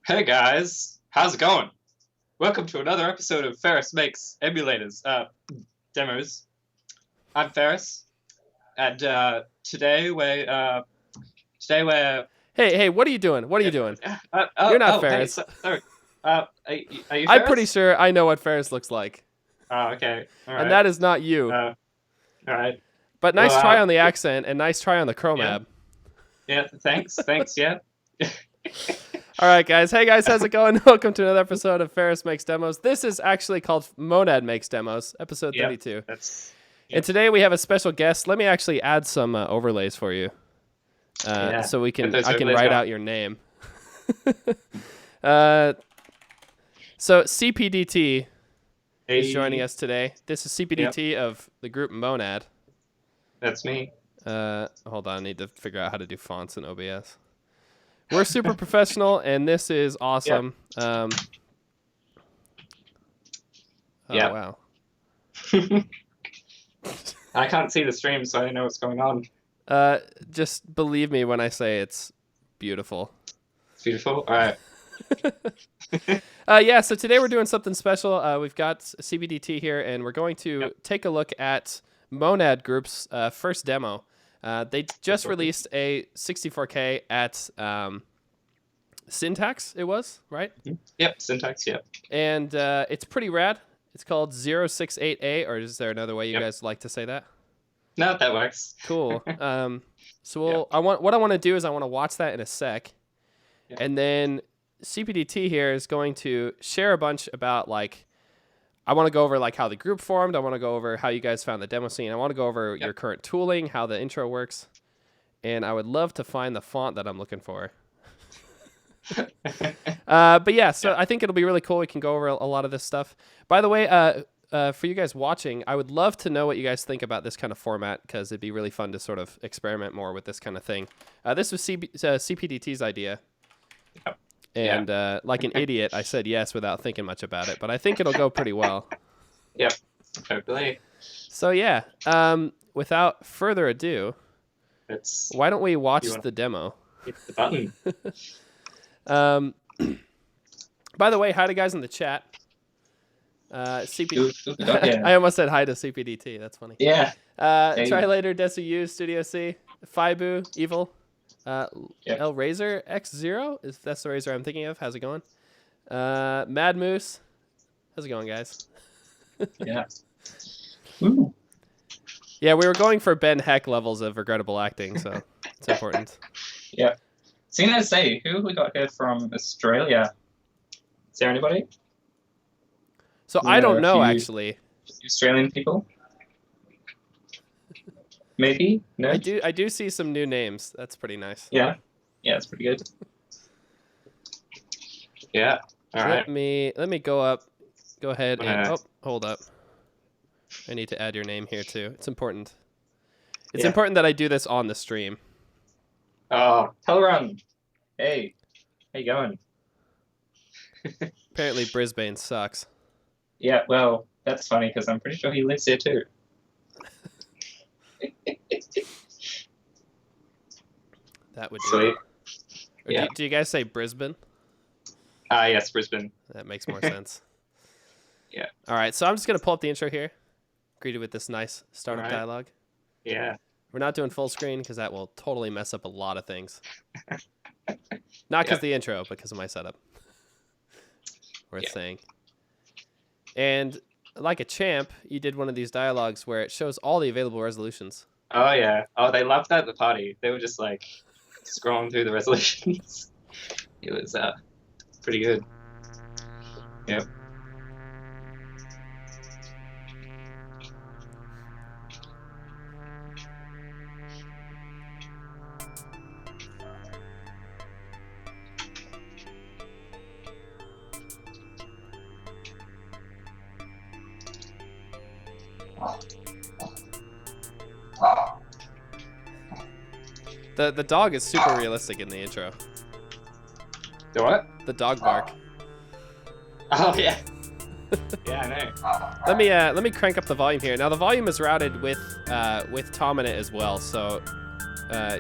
Hey guys, how's it going? Welcome to another episode of Ferris Makes Emulators, Demos. I'm Ferris, and today we're Hey, what are you doing? What are you doing? oh You're not hey, Ferris. sorry. Are you I'm Ferris? pretty sure I know what Ferris looks like. Oh, okay, all And right. that is not you. All right. But nice Well, try on the accent and nice try on the chromab. Yeah. Thanks. Yeah. All right, guys. Hey, guys, how's it going? Welcome to another episode of Ferris Makes Demos. This is actually called Monad Makes Demos, episode 32. And today we have a special guest. Let me actually add some overlays for you, so I can write out your name. So cpdt is joining us today. This is cpdt of the group Monad. That's me. Hold on, I need to figure out how to do fonts in OBS. We're super professional, and this is awesome. Yeah. Wow. I can't see the stream, so I don't know what's going on. Just believe me when I say it's beautiful. It's beautiful. All right. So today we're doing something special. We've got cpdt here, and we're going to take a look at Monad Group's first demo. They just released a 64K at Syntax, it was, right? Yep, Syntax, yep. And it's pretty rad. It's called 068A, or is there another way you guys like to say that? No, that works. Cool. What I want to do is I want to watch that in a sec. Yep. And then cpdt here is going to share a bunch about, like, I want to go over like how the group formed. I want to go over how you guys found the demo scene. I want to go over your current tooling, how the intro works. And I would love to find the font that I'm looking for. I think it'll be really cool. We can go over a lot of this stuff. By the way, for you guys watching, I would love to know what you guys think about this kind of format, because it'd be really fun to sort of experiment more with this kind of thing. This was cpdt's idea. Yep. And like an idiot, I said yes without thinking much about it, but I think it'll go pretty well. Yep, hopefully. So without further ado, why don't we watch the demo? Hit the button. By the way, hi to guys in the chat. I almost said hi to cpdt. That's funny. Yeah. Try later, Desu, Studio C, Fibu, Evil. El Razor X0 that's the razor I'm thinking of. How's it going? Mad Moose, how's it going, guys? Yeah. Ooh. Yeah, we were going for Ben Heck levels of regrettable acting, so it's important. Yeah. So I say, who have we got here from Australia? Is there anybody? So I don't know, actually. Australian people? Maybe? No? I do see some new names. That's pretty nice. Yeah. Yeah, that's pretty good. Yeah. All right. Let me go up. Go ahead and hold up. I need to add your name here too. It's important. It's important that I do this on the stream. Oh, Telrun. Hey. How you going? Apparently Brisbane sucks. Yeah, well, that's funny because I'm pretty sure he lives here too. That would do it. Yeah. Do you guys say Brisbane? Yes, Brisbane. That makes more sense. Yeah. All right, so I'm just going to pull up the intro here. Greeted with this nice startup dialogue. Yeah. We're not doing full screen because that will totally mess up a lot of things. Not because of the intro, but because of my setup. Worth saying. And like a champ, you did one of these dialogues where it shows all the available resolutions. Oh, yeah. Oh, they loved that at the party. They were just like scrolling through the resolutions. It was pretty good. Yep. The dog is super realistic in the intro. The what? The dog bark. Oh yeah. Yeah, I know. Let me crank up the volume here. Now the volume is routed with Tom in it as well, so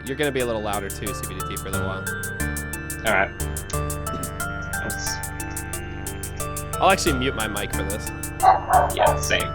you're gonna be a little louder too, cpdt, for a little while. All right. Nice. I'll actually mute my mic for this. Yeah, same.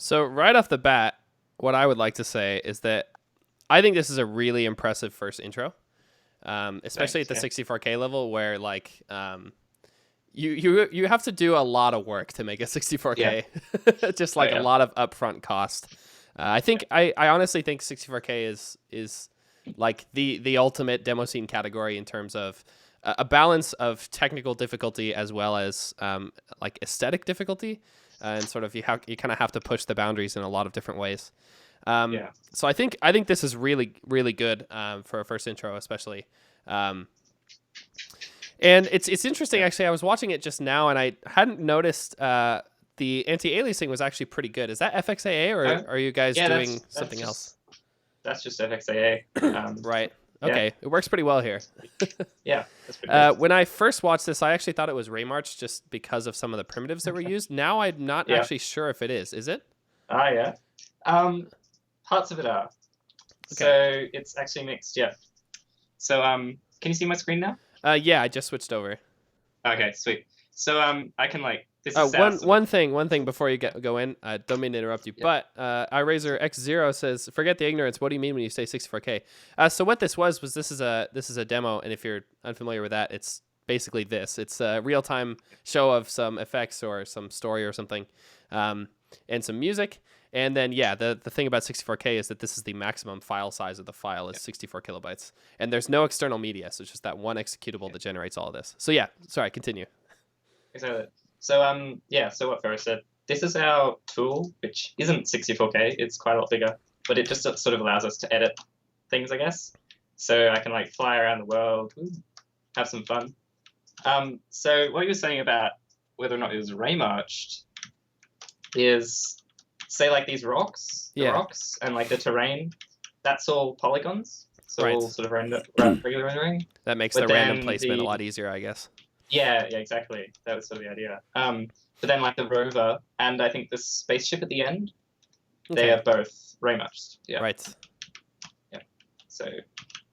So right off the bat, what I would like to say is that I think this is a really impressive first intro, especially at the 64K level, where like you have to do a lot of work to make a 64K, just like a lot of upfront cost. I honestly think 64K is like the ultimate demo scene category in terms of a balance of technical difficulty as well as like aesthetic difficulty, and sort of you kind of have to push the boundaries in a lot of different ways. So I think this is really good for a first intro, especially. And it's interesting actually. I was watching it just now and I hadn't noticed the anti-aliasing was actually pretty good. Is that FXAA or are you guys doing something else? That's just FXAA. Right. Okay. Yeah. It works pretty well here. Yeah. That's pretty good. When I first watched this, I actually thought it was Raymarch just because of some of the primitives that were used. Now I'm not actually sure if it is. Is it? Yeah. Parts of it are. Okay. So it's actually mixed. Yeah. So can you see my screen now? Yeah, I just switched over. Okay, sweet. So I can like this is one thing before you go in. I don't mean to interrupt you, but iRazor X0 says, "Forget the ignorance. What do you mean when you say 64K?" So what this was this is a demo, and if you're unfamiliar with that, it's basically this. It's a real-time show of some effects or some story or something, and some music. And then, the thing about 64K is that this is the maximum file size of the file is 64 kilobytes. And there's no external media, so it's just that one executable that generates all of this. So sorry, continue. Exactly. So so what Ferris said, this is our tool, which isn't 64K, it's quite a lot bigger, but it just sort of allows us to edit things, I guess. So I can like fly around the world, have some fun. So what you were saying about whether or not it was Raymarched is, say like these rocks, rocks and like the terrain, that's all polygons. So all sort of regular rendering. That makes the random placement a lot easier, I guess. Yeah, exactly. That was sort of the idea. But then like the rover and I think the spaceship at the end, they are both Raymarched. Yeah. Right. Yeah. So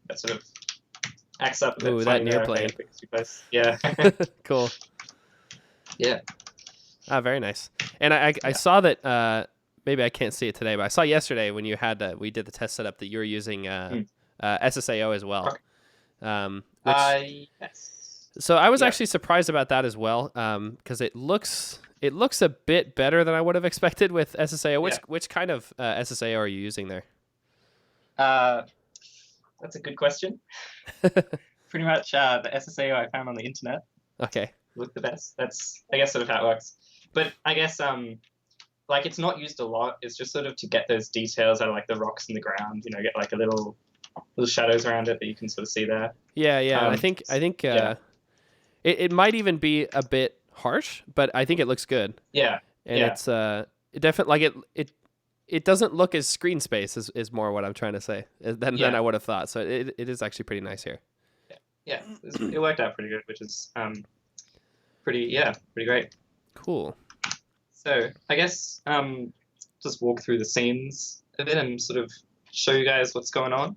that sort of acts up a bit. Ooh, that near plane. Yeah. Cool. Yeah. Very nice. And I saw that. Maybe I can't see it today, but I saw yesterday when you had we did the test setup that you were using SSAO as well. Yes. So I was actually surprised about that as well, because it looks a bit better than I would have expected with SSAO. Which kind of SSAO are you using there? That's a good question. Pretty much the SSAO I found on the internet. Okay. Look the best. That's I guess sort of how it works. But I guess like it's not used a lot. It's just sort of to get those details out of like the rocks in the ground. You know, get like a little shadows around it that you can sort of see there. Yeah. I think it might even be a bit harsh, but I think it looks good. Yeah. And it's it definitely like it doesn't look as screen space is more what I'm trying to say than I would have thought. So it is actually pretty nice here. Yeah. It worked out pretty good, which is pretty great. Cool. So I guess just walk through the scenes a bit and sort of show you guys what's going on.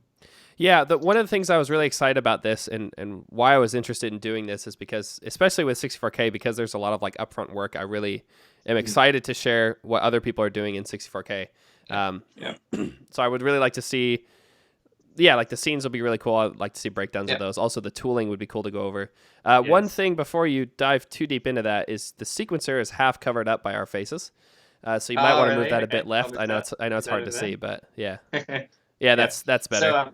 Yeah, one of the things I was really excited about this and why I was interested in doing this is because, especially with 64K, because there's a lot of like upfront work, I really am excited to share what other people are doing in 64K. So I would really like to see, like the scenes will be really cool. I'd like to see breakdowns of those. Also, the tooling would be cool to go over. One thing before you dive too deep into that is the sequencer is half covered up by our faces. So you might want to move that a bit left. I know it's hard to see, but yeah. Yeah, that's better.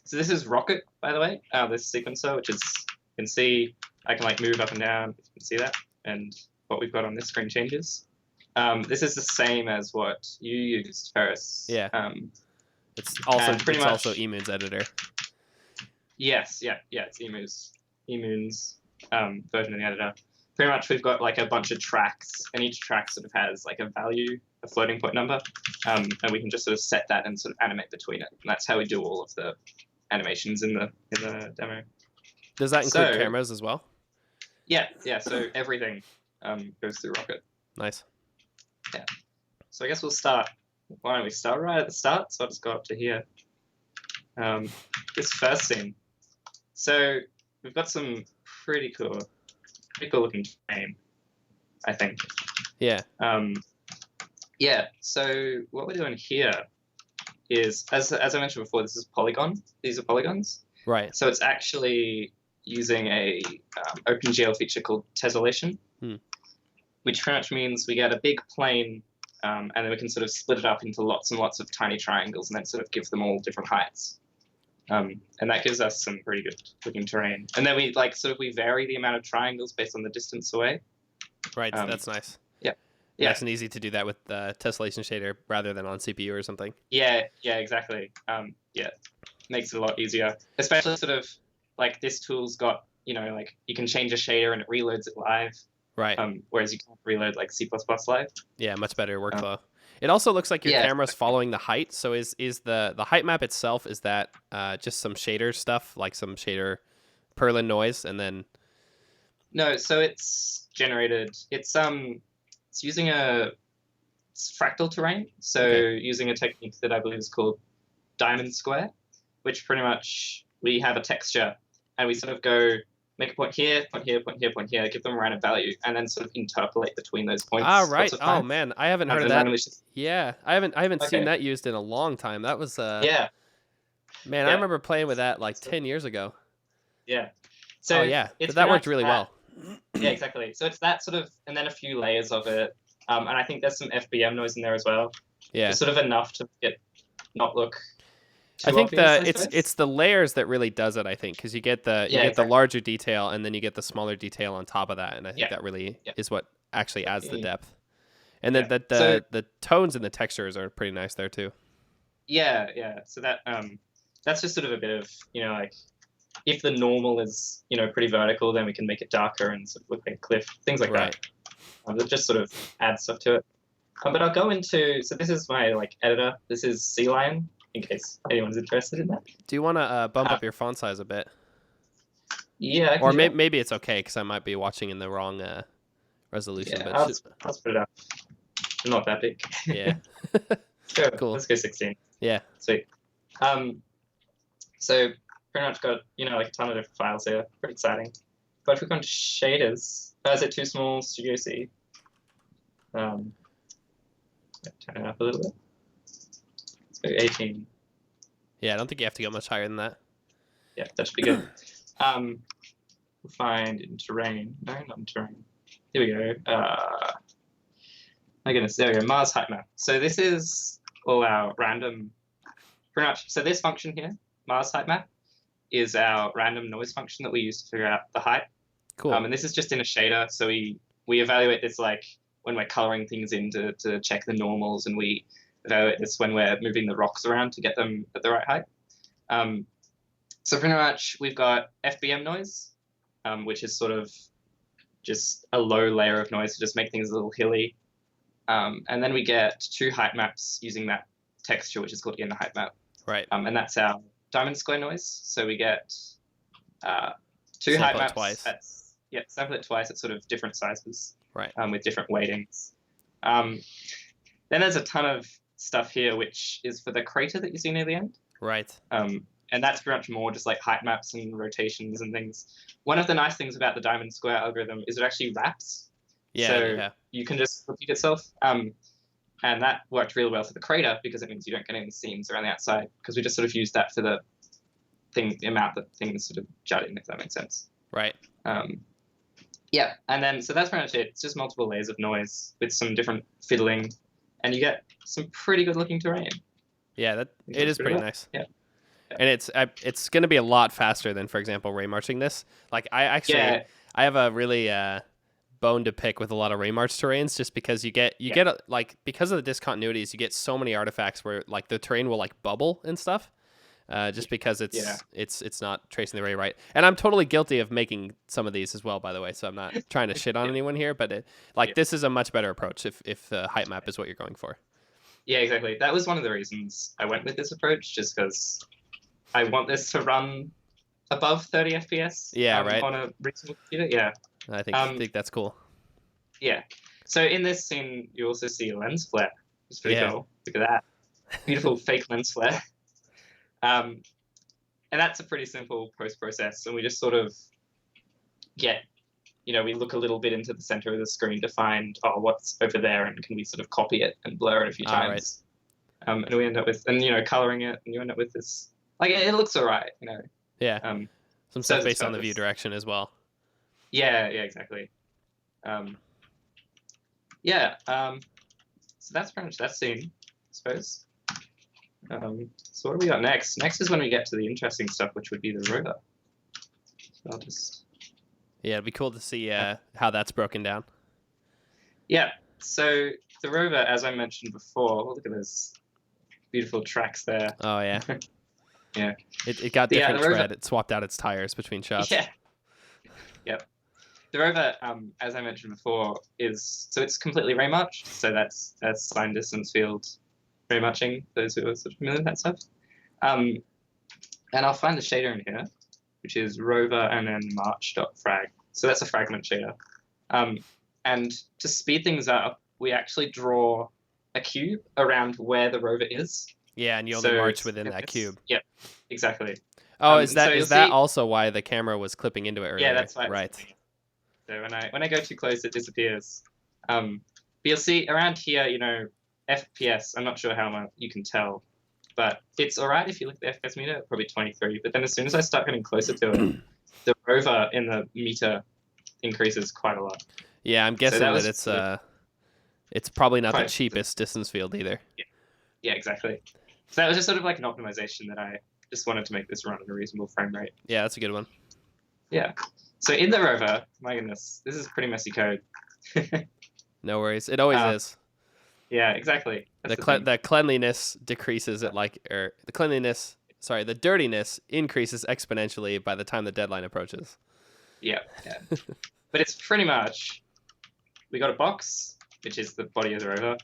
So this is Rocket, by the way. This sequencer, which is, you can see, I can like move up and down. You can see that, and what we've got on this screen changes. This is the same as what you used, Ferris. Yeah. It's also Emoon's editor. Yes. It's Emoon's version of the editor. Pretty much, we've got like a bunch of tracks, and each track sort of has like a value, a floating point number, and we can just sort of set that and sort of animate between it. And that's how we do all of the animations in the demo. Does that include cameras as well? Yeah. So everything goes through Rocket. Nice. Yeah. So I guess we'll start. Why don't we start right at the start? So I'll just go up to here. This first scene. So we've got some pretty cool looking terrain, I think. Yeah. So what we're doing here is, as I mentioned before, this is polygon. These are polygons. Right. So it's actually using a OpenGL feature called tessellation, which pretty much means we get a big plane, and then we can sort of split it up into lots and lots of tiny triangles, and then sort of give them all different heights. And that gives us some pretty good looking terrain. And then we we vary the amount of triangles based on the distance away. Right. That's nice. Yeah. Nice and easy to do that with the tessellation shader rather than on CPU or something. Yeah, exactly. Makes it a lot easier. Especially sort of like this tool's got, like you can change a shader and it reloads it live. Right. Whereas you can't reload like C++ live. Yeah, much better workflow. It also looks like your camera's following the height. So is the height map itself, is that just some shader stuff, like some shader Perlin noise, and then? No, so it's generated. It's using it's fractal terrain. So using a technique that I believe is called diamond square, which pretty much we have a texture and we sort of go make a point here, point here, point here, point here, give them a random value, and then sort of interpolate between those points. Right. Oh man, I haven't heard of that. Yeah, I haven't seen that used in a long time. That was man, I remember playing with that like 10 years ago. Yeah. So that worked really well. Yeah, exactly. So it's that sort of, and then a few layers of it, and I think there's some FBM noise in there as well. Yeah. It's sort of enough to not look. I think it's the layers that really does it. I think because you get the larger detail and then you get the smaller detail on top of that, and I think that really is what actually adds the depth. And then the tones and the textures are pretty nice there too. Yeah. So that's just sort of a bit of like if the normal is pretty vertical, then we can make it darker and sort of look like a cliff, things like that. That just sort of adds stuff to it. But I'll go into this is my editor. This is Sea Lion, in case anyone's interested in that. Do you want to bump up your font size a bit? Yeah. Or maybe it's okay because I might be watching in the wrong resolution. Yeah, I'll split it up. Not that big. Yeah. Cool. Let's go 16. Yeah. Sweet. So pretty much got like a ton of different files here. Pretty exciting. But if we go into shaders, is it too small? Studio C. Turn it up a little bit. Let's go 18. Yeah, I don't think you have to go much higher than that. Yeah, that should be good. We'll find in terrain. No, not in terrain. Here we go. My goodness, there we go. Mars height map. So this is all our random. Pretty much. So this function here, Mars height map, is our random noise function that we use to figure out the height. Cool. And this is just in a shader. So we evaluate this when we're coloring things in to check the normals, and we evaluate this when we're moving the rocks around to get them at the right height. So pretty much we've got FBM noise, which is sort of just a low layer of noise to just make things a little hilly. And then we get 2 height maps using that texture, which is called inner height map. Right. And that's our diamond square noise. So we get 2 height Sample it maps. twice. Sample it twice at sort of different sizes. Right. With different weightings. Then there's a ton of stuff here, which is for the crater that you see near the end. Right. And that's pretty much more just like height maps and rotations and things. One of the nice things about the diamond square algorithm is it actually wraps. Yeah. So you can just repeat itself. And that worked really well for the crater because it means you don't get any seams around the outside, because we just sort of used that for the amount that things sort of jut in, if that makes sense. Right. Yeah, and then so that's pretty much it. It's just multiple layers of noise with some different fiddling, and you get some pretty good looking terrain. Yeah, it is pretty nice. Yeah. And it's going to be a lot faster than, for example, ray marching this. Like I have a really bone to pick with a lot of ray march terrains, just because you get like, because of the discontinuities, you get so many artifacts where like the terrain will like bubble and stuff. Just because it's not tracing the ray right. And I'm totally guilty of making some of these as well, by the way. So I'm not trying to shit on anyone here, but this is a much better approach if the height map is what you're going for. Yeah, exactly. That was one of the reasons I went with this approach, just because I want this to run above 30 FPS. Yeah, right. On a reasonable computer. Yeah. I think that's cool. Yeah. So in this scene, you also see a lens flare. It's pretty cool. Look at that. Beautiful fake lens flare. And that's a pretty simple post-process, and we just sort of get, we look a little bit into the center of the screen to find, what's over there, and can we sort of copy it and blur it a few times. Right. And we end up with, coloring it, and you end up with this, like, it looks all right, Yeah. Some stuff based on the view direction as well. Yeah, exactly. So that's pretty much that scene, I suppose. So what do we got next? Next is when we get to the interesting stuff, which would be the rover. So I'll just... Yeah, it'd be cool to see how that's broken down. Yeah, so the rover, as I mentioned before, look at those beautiful tracks there. Oh, yeah. Yeah. It got different tread. It swapped out its tires between shots. Yeah. Yep. The rover, as I mentioned before, it's completely ray marched, so that's line distance field ray marching, those who are sort of familiar with that stuff. And I'll find the shader in here, which is rover and then march.frag. So that's a fragment shader. And to speed things up, we actually draw a cube around where the rover is. Yeah, and you only march within that cube. Yep, exactly. Oh, is that also why the camera was clipping into it earlier? Yeah, that's why. Right. So when I go too close, it disappears. But you'll see around here, FPS, I'm not sure how much you can tell, but it's all right if you look at the FPS meter, probably 23. But then as soon as I start getting closer to it, the rover in the meter increases quite a lot. Yeah, I'm guessing that it's probably not the cheapest distance field either. Yeah, exactly. So that was just sort of like an optimization that I just wanted to make this run at a reasonable frame rate. Yeah, that's a good one. Yeah. So in the rover, my goodness, this is pretty messy code. No worries. It always is. Yeah, exactly. The cleanliness decreases at the dirtiness increases exponentially by the time the deadline approaches. Yeah. But it's pretty much, we got a box, which is the body of the rover.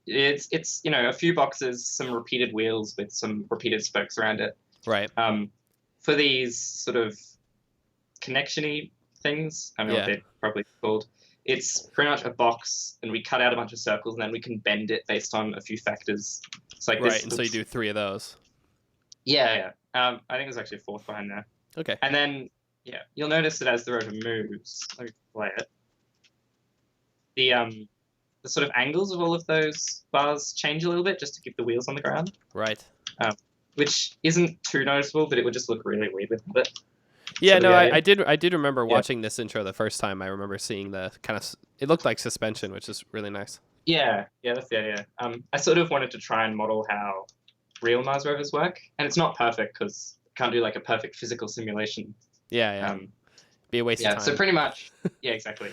It's a few boxes, some repeated wheels with some repeated spokes around it. Right. For these sort of connection-y things, I don't know what they're probably called. It's pretty much a box, and we cut out a bunch of circles, and then we can bend it based on a few factors. It's like right, and so you do 3 of those. Yeah. I think there's actually a 4th behind there. Okay. And then, you'll notice that as the rover moves, let me play it. The sort of angles of all of those bars change a little bit just to keep the wheels on the ground. Right. Which isn't too noticeable, but it would just look really weird without it. Yeah, so I did remember watching this intro the first time. I remember seeing the kind of, it looked like suspension, which is really nice. Yeah, that's the idea. I sort of wanted to try and model how real Mars rovers work, and it's not perfect because you can't do like a perfect physical simulation. Yeah. Be a waste of time. So pretty much, exactly.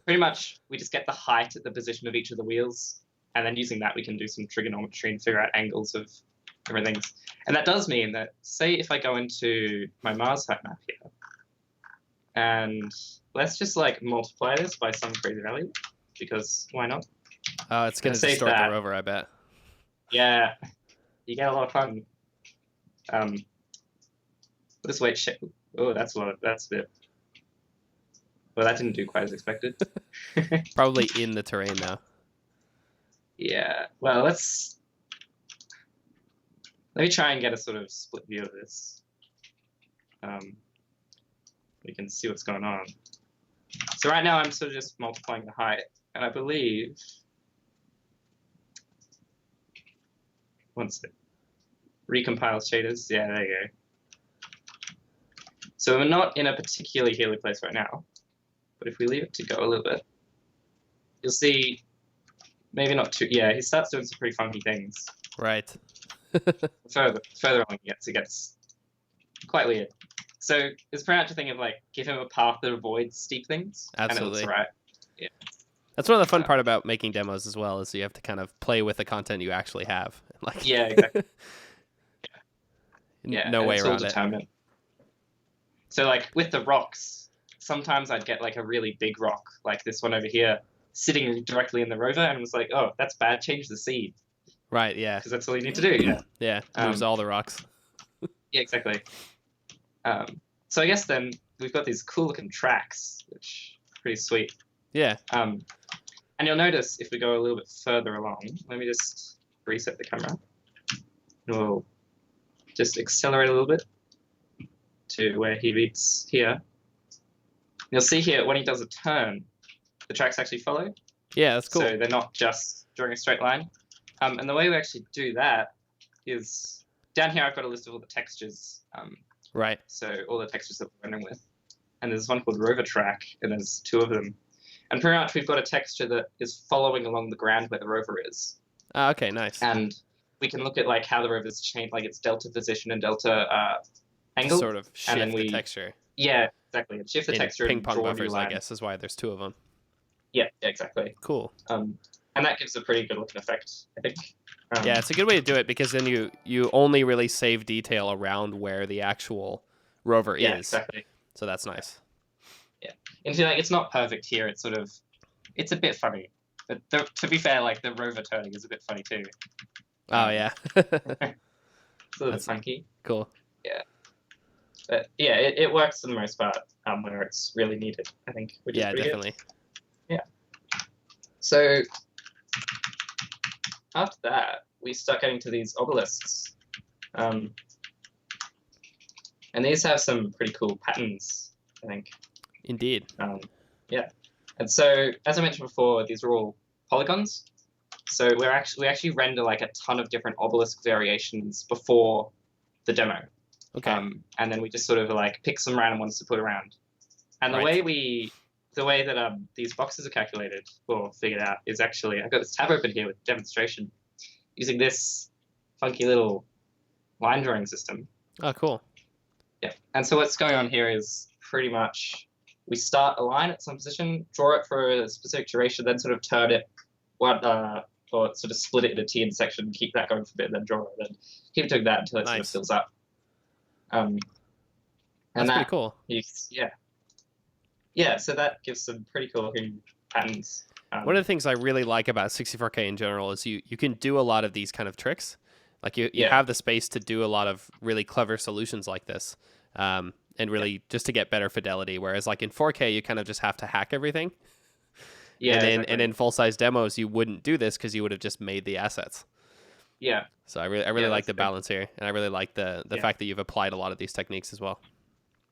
Pretty much, we just get the height at the position of each of the wheels, and then using that, we can do some trigonometry and figure out angles of everything. And that does mean that, say if I go into my Mars height map here, and let's just like multiply this by some crazy value, because why not? It's going to Save distort that. the rover, I bet. Yeah, you get a lot of fun. This weight shape. Oh, that's a bit. Well, that didn't do quite as expected. Probably in the terrain now. Yeah. Well, let me try and get a sort of split view of this. We can see what's going on. So right now I'm sort of just multiplying the height, and I believe once it recompiles shaders, yeah, there you go. So we're not in a particularly healy place right now, but if we leave it to go a little bit, you'll see maybe not too. Yeah, he starts doing some pretty funky things. Right. Further on it gets quite weird. So it's pretty much a thing of like give him a path that avoids steep things, Absolutely. and it looks right. Yeah. That's one of the fun part about making demos as well, is you have to kind of play with the content you actually have. Like, yeah, exactly. Yeah, no way it's around all determined. So like with the rocks, sometimes I'd get like a really big rock, like this one over here, sitting directly in the rover, and I was like, oh, that's bad. Change the seed. Right. Yeah. Because that's all you need to do. Yeah. Yeah. Moves all the rocks. Yeah, exactly. So I guess then we've got these cool looking tracks, which are pretty sweet. Yeah. And you'll notice if we go a little bit further along, let me just reset the camera. We'll just accelerate a little bit to where he meets here. You'll see here when he does a turn, the tracks actually follow. Yeah, that's cool. So they're not just drawing a straight line. And the way we actually do that is down here I've got a list of all the textures. Right. So all the textures that we're running with. And there's one called Rover track, and there's two of them. And pretty much we've got a texture that is following along the ground where the rover is. Okay, nice. And we can look at like how the rover's changed, like its delta position and delta angle. Sort of shift and then the texture. Yeah, exactly. And shift the texture ping and pong draw buffers, a new line. I guess, is why there's two of them. Yeah, exactly. Cool. And that gives a pretty good looking effect, I think. Yeah, it's a good way to do it, because then you only really save detail around where the actual rover is. Exactly. So that's nice. Yeah. And so, like, it's not perfect here. It's sort of, it's a bit funny. But to be fair, like, the rover turning is a bit funny too. Oh, yeah. It's a little bit funky. Cool. Yeah. But yeah, it works for the most part where it's really needed, I think. Which is pretty definitely. Good. Yeah. So after that, we start getting to these obelisks. And these have some pretty cool patterns, I think. Indeed. Yeah. And so, as I mentioned before, these are all polygons. So we actually render like a ton of different obelisk variations before the demo. Okay. And then we just sort of like pick some random ones to put around. And the way that these boxes are calculated or figured out is actually, I've got this tab open here with demonstration using this funky little line drawing system. Oh, cool. Yeah. And so what's going on here is pretty much we start a line at some position, draw it for a specific duration, then sort of turn it or sort of split it into T intersection, keep that going for a bit, and then draw it, then keep doing that until it sort of fills up. And that's pretty cool. Yeah, so that gives some pretty cool looking patterns. One of the things I really like about 64K in general is you can do a lot of these kind of tricks. Like you have the space to do a lot of really clever solutions like this, and really just to get better fidelity. Whereas like in 4K, you kind of just have to hack everything. Yeah, and in full size demos, you wouldn't do this because you would have just made the assets. Yeah. So I really like the balance here, and I really like the fact that you've applied a lot of these techniques as well.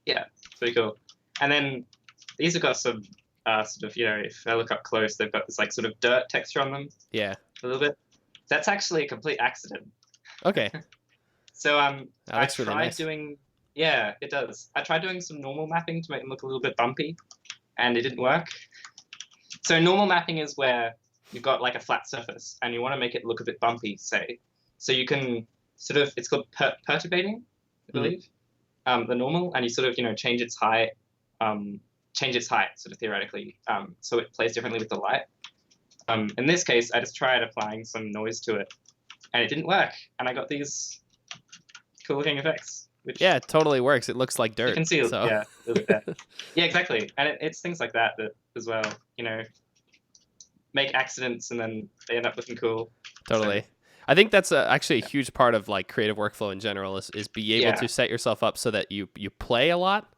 Yeah, it's pretty cool. And then these have got some sort of, if I look up close, they've got this like sort of dirt texture on them. Yeah. A little bit. That's actually a complete accident. Okay. So I tried really nice. Yeah, it does. I tried doing some normal mapping to make them look a little bit bumpy, and it didn't work. So normal mapping is where you've got like a flat surface and you want to make it look a bit bumpy, say. So you can sort of, it's called perturbating, I believe, the normal, and you sort of, change its height sort of theoretically, so it plays differently with the light. In this case, I just tried applying some noise to it, and it didn't work, and I got these cool looking effects. which Yeah, it totally works. It looks like you dirt. can see, So. yeah, a little bit there. Yeah, exactly. And it's things like that as well, make accidents and then they end up looking cool. Totally. So, I think that's actually a huge part of like creative workflow in general is be able to yeah, set yourself up so that you play a lot,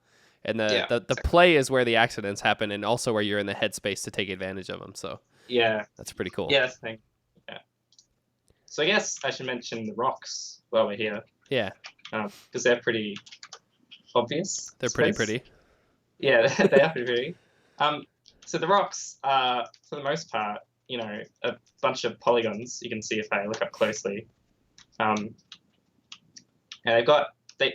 and the exactly. play is where the accidents happen, and also where you're in the headspace to take advantage of them. So Yeah, that's pretty cool. yeah, that's the thing. Yeah. So I guess I should mention the rocks while we're here, Yeah, because they're pretty obvious. they're I suppose. pretty. Yeah, they are pretty pretty. So the rocks are, for the most part, a bunch of polygons. You can see if I look up closely. And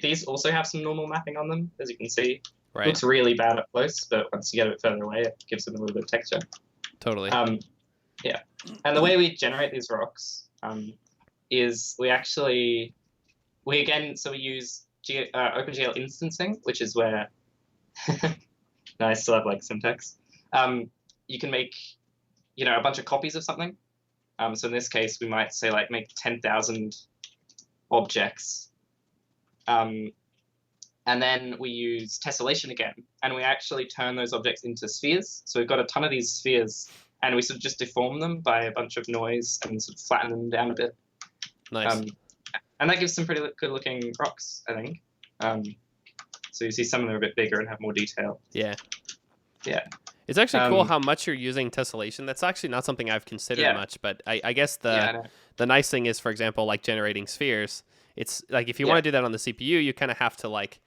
these also have some normal mapping on them, as you can see. Right. Looks really bad up close, but once you get a bit further away, it gives them a little bit of texture. Totally. Yeah. And the way we generate these rocks is we use OpenGL instancing, which is where I still have like syntax. You can make a bunch of copies of something. So in this case, we might say like make 10,000 objects. And then we use tessellation again, and we actually turn those objects into spheres. So we've got a ton of these spheres, and we sort of just deform them by a bunch of noise and sort of flatten them down a bit. Nice. And that gives some pretty good looking rocks, I think. So you see some of them are a bit bigger and have more detail. Yeah. Yeah. It's actually cool how much you're using tessellation. That's actually not something I've considered much, but I guess the nice thing is, for example, like generating spheres. It's like if you want to do that on the CPU, you kind of have to like,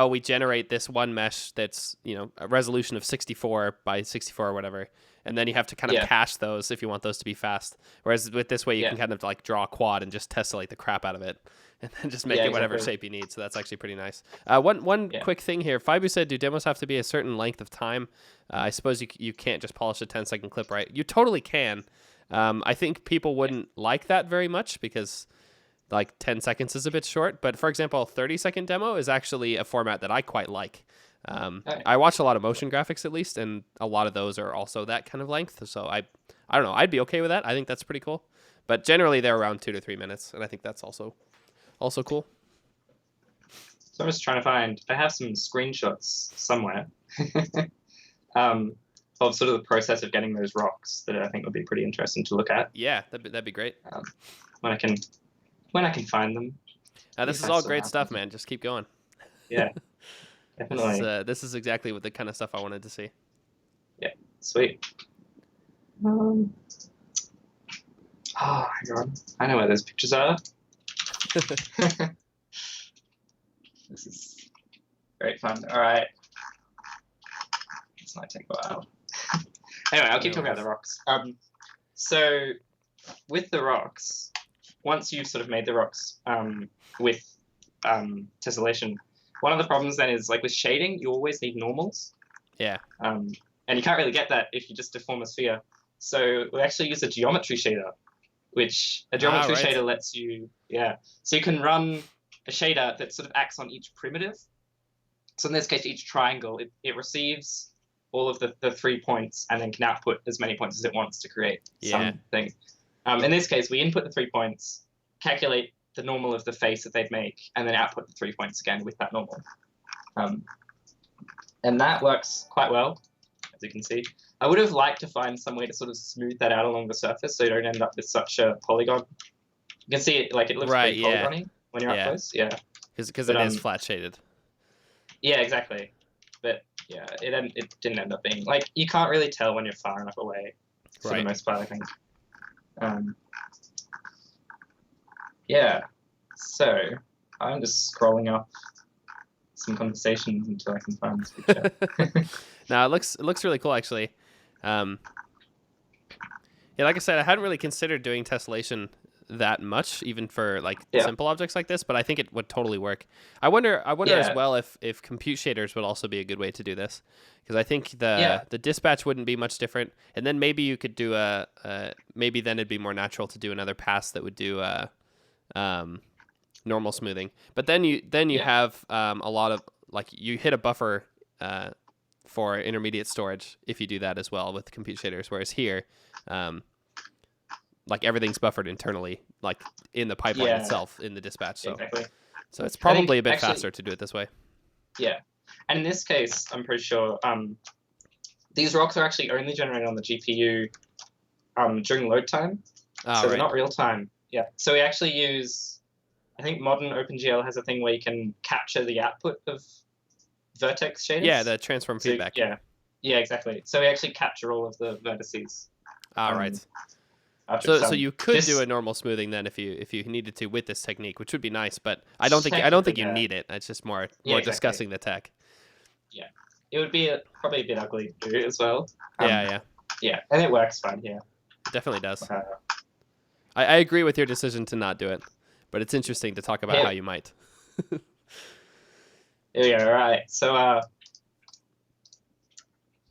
we generate this one mesh that's, a resolution of 64 by 64 or whatever. And then you have to kind of cache those if you want those to be fast. Whereas with this way, you can kind of like draw a quad and just tessellate the crap out of it. And then just make it whatever shape you need. So that's actually pretty nice. One quick thing here. Fibu said, do demos have to be a certain length of time? I suppose you can't just polish a 10-second clip, right? You totally can. I think people wouldn't like that very much because like 10 seconds is a bit short. But for example, a 30-second demo is actually a format that I quite like. I watch a lot of motion graphics at least, and a lot of those are also that kind of length. So I don't know. I'd be okay with that. I think that's pretty cool. But generally, they're around 2 to 3 minutes, and I think that's also cool. So I'm just trying to find. I have some screenshots somewhere of sort of the process of getting those rocks that I think would be pretty interesting to look at. Yeah, that'd be great. When I can find them. This is all great stuff, man. Just keep going. Yeah, definitely. This is exactly what the kind of stuff I wanted to see. Yeah, sweet. Hang on. I know where those pictures are. This is great fun. All right. This might take a while. Anyway, I'll keep talking about the rocks. So with the rocks, once you've sort of made the rocks with tessellation, one of the problems then is like with shading, you always need normals. Yeah. And you can't really get that if you just deform a sphere. So we actually use a geometry shader, which a geometry shader lets you, so you can run a shader that sort of acts on each primitive. So in this case, each triangle, it receives all of the 3 points and then can output as many points as it wants to create something. In this case, we input the 3 points, calculate the normal of the face that they'd make, and then output the 3 points again with that normal. And that works quite well, as you can see. I would have liked to find some way to sort of smooth that out along the surface so you don't end up with such a polygon. You can see it, like it looks pretty polygony when you're up close. Yeah. Because it is flat shaded. Yeah, exactly. But yeah, it didn't end up being like you can't really tell when you're far enough away for the most part, I think. Yeah. So I'm just scrolling up some conversations until I can find this picture. No, it looks really cool actually. Yeah, like I said, I hadn't really considered doing tessellation that much, even for like simple objects like this, but I think it would totally work. I wonder as well if compute shaders would also be a good way to do this, because I think the dispatch wouldn't be much different, and then maybe you could do maybe then it'd be more natural to do another pass that would do normal smoothing, but then you have a lot of like you hit a buffer for intermediate storage if you do that as well with compute shaders, whereas here like everything's buffered internally like in the pipeline Yeah. itself in the dispatch. So Exactly. so it's I think probably a bit actually, faster to do it this way. yeah. And in this case, I'm pretty sure these rocks are actually only generated on the GPU during load time, so they're not real time. Yeah. So we actually use, I think modern OpenGL has a thing where you can capture the output of vertex shaders. Yeah, the transform So, feedback. yeah. Yeah, exactly. So we actually capture all of the vertices. Right. So you could do a normal smoothing then if you needed to with this technique, which would be nice, but I don't think you need it. It's just more exactly. discussing the tech. Yeah. It would be probably a bit ugly to do as well. Yeah, and it works fine here. It definitely does. I agree with your decision to not do it, but it's interesting to talk about how you might. Here we go. All right. So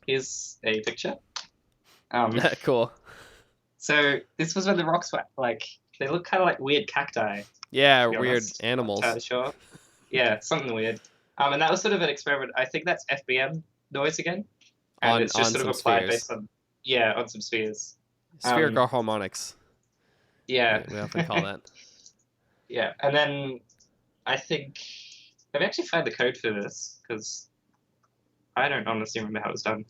here's a picture. Cool. So this was when the rocks were like, they look kind of like weird cacti. Yeah, weird animals. Not sure. Yeah, something weird. And that was sort of an experiment. I think that's FBM noise again. And it's just sort of applied spheres. Based on, on some spheres. Spherical harmonics. Yeah. We often call that. Yeah, and then I think I've actually found the code for this because I don't honestly remember how it was done.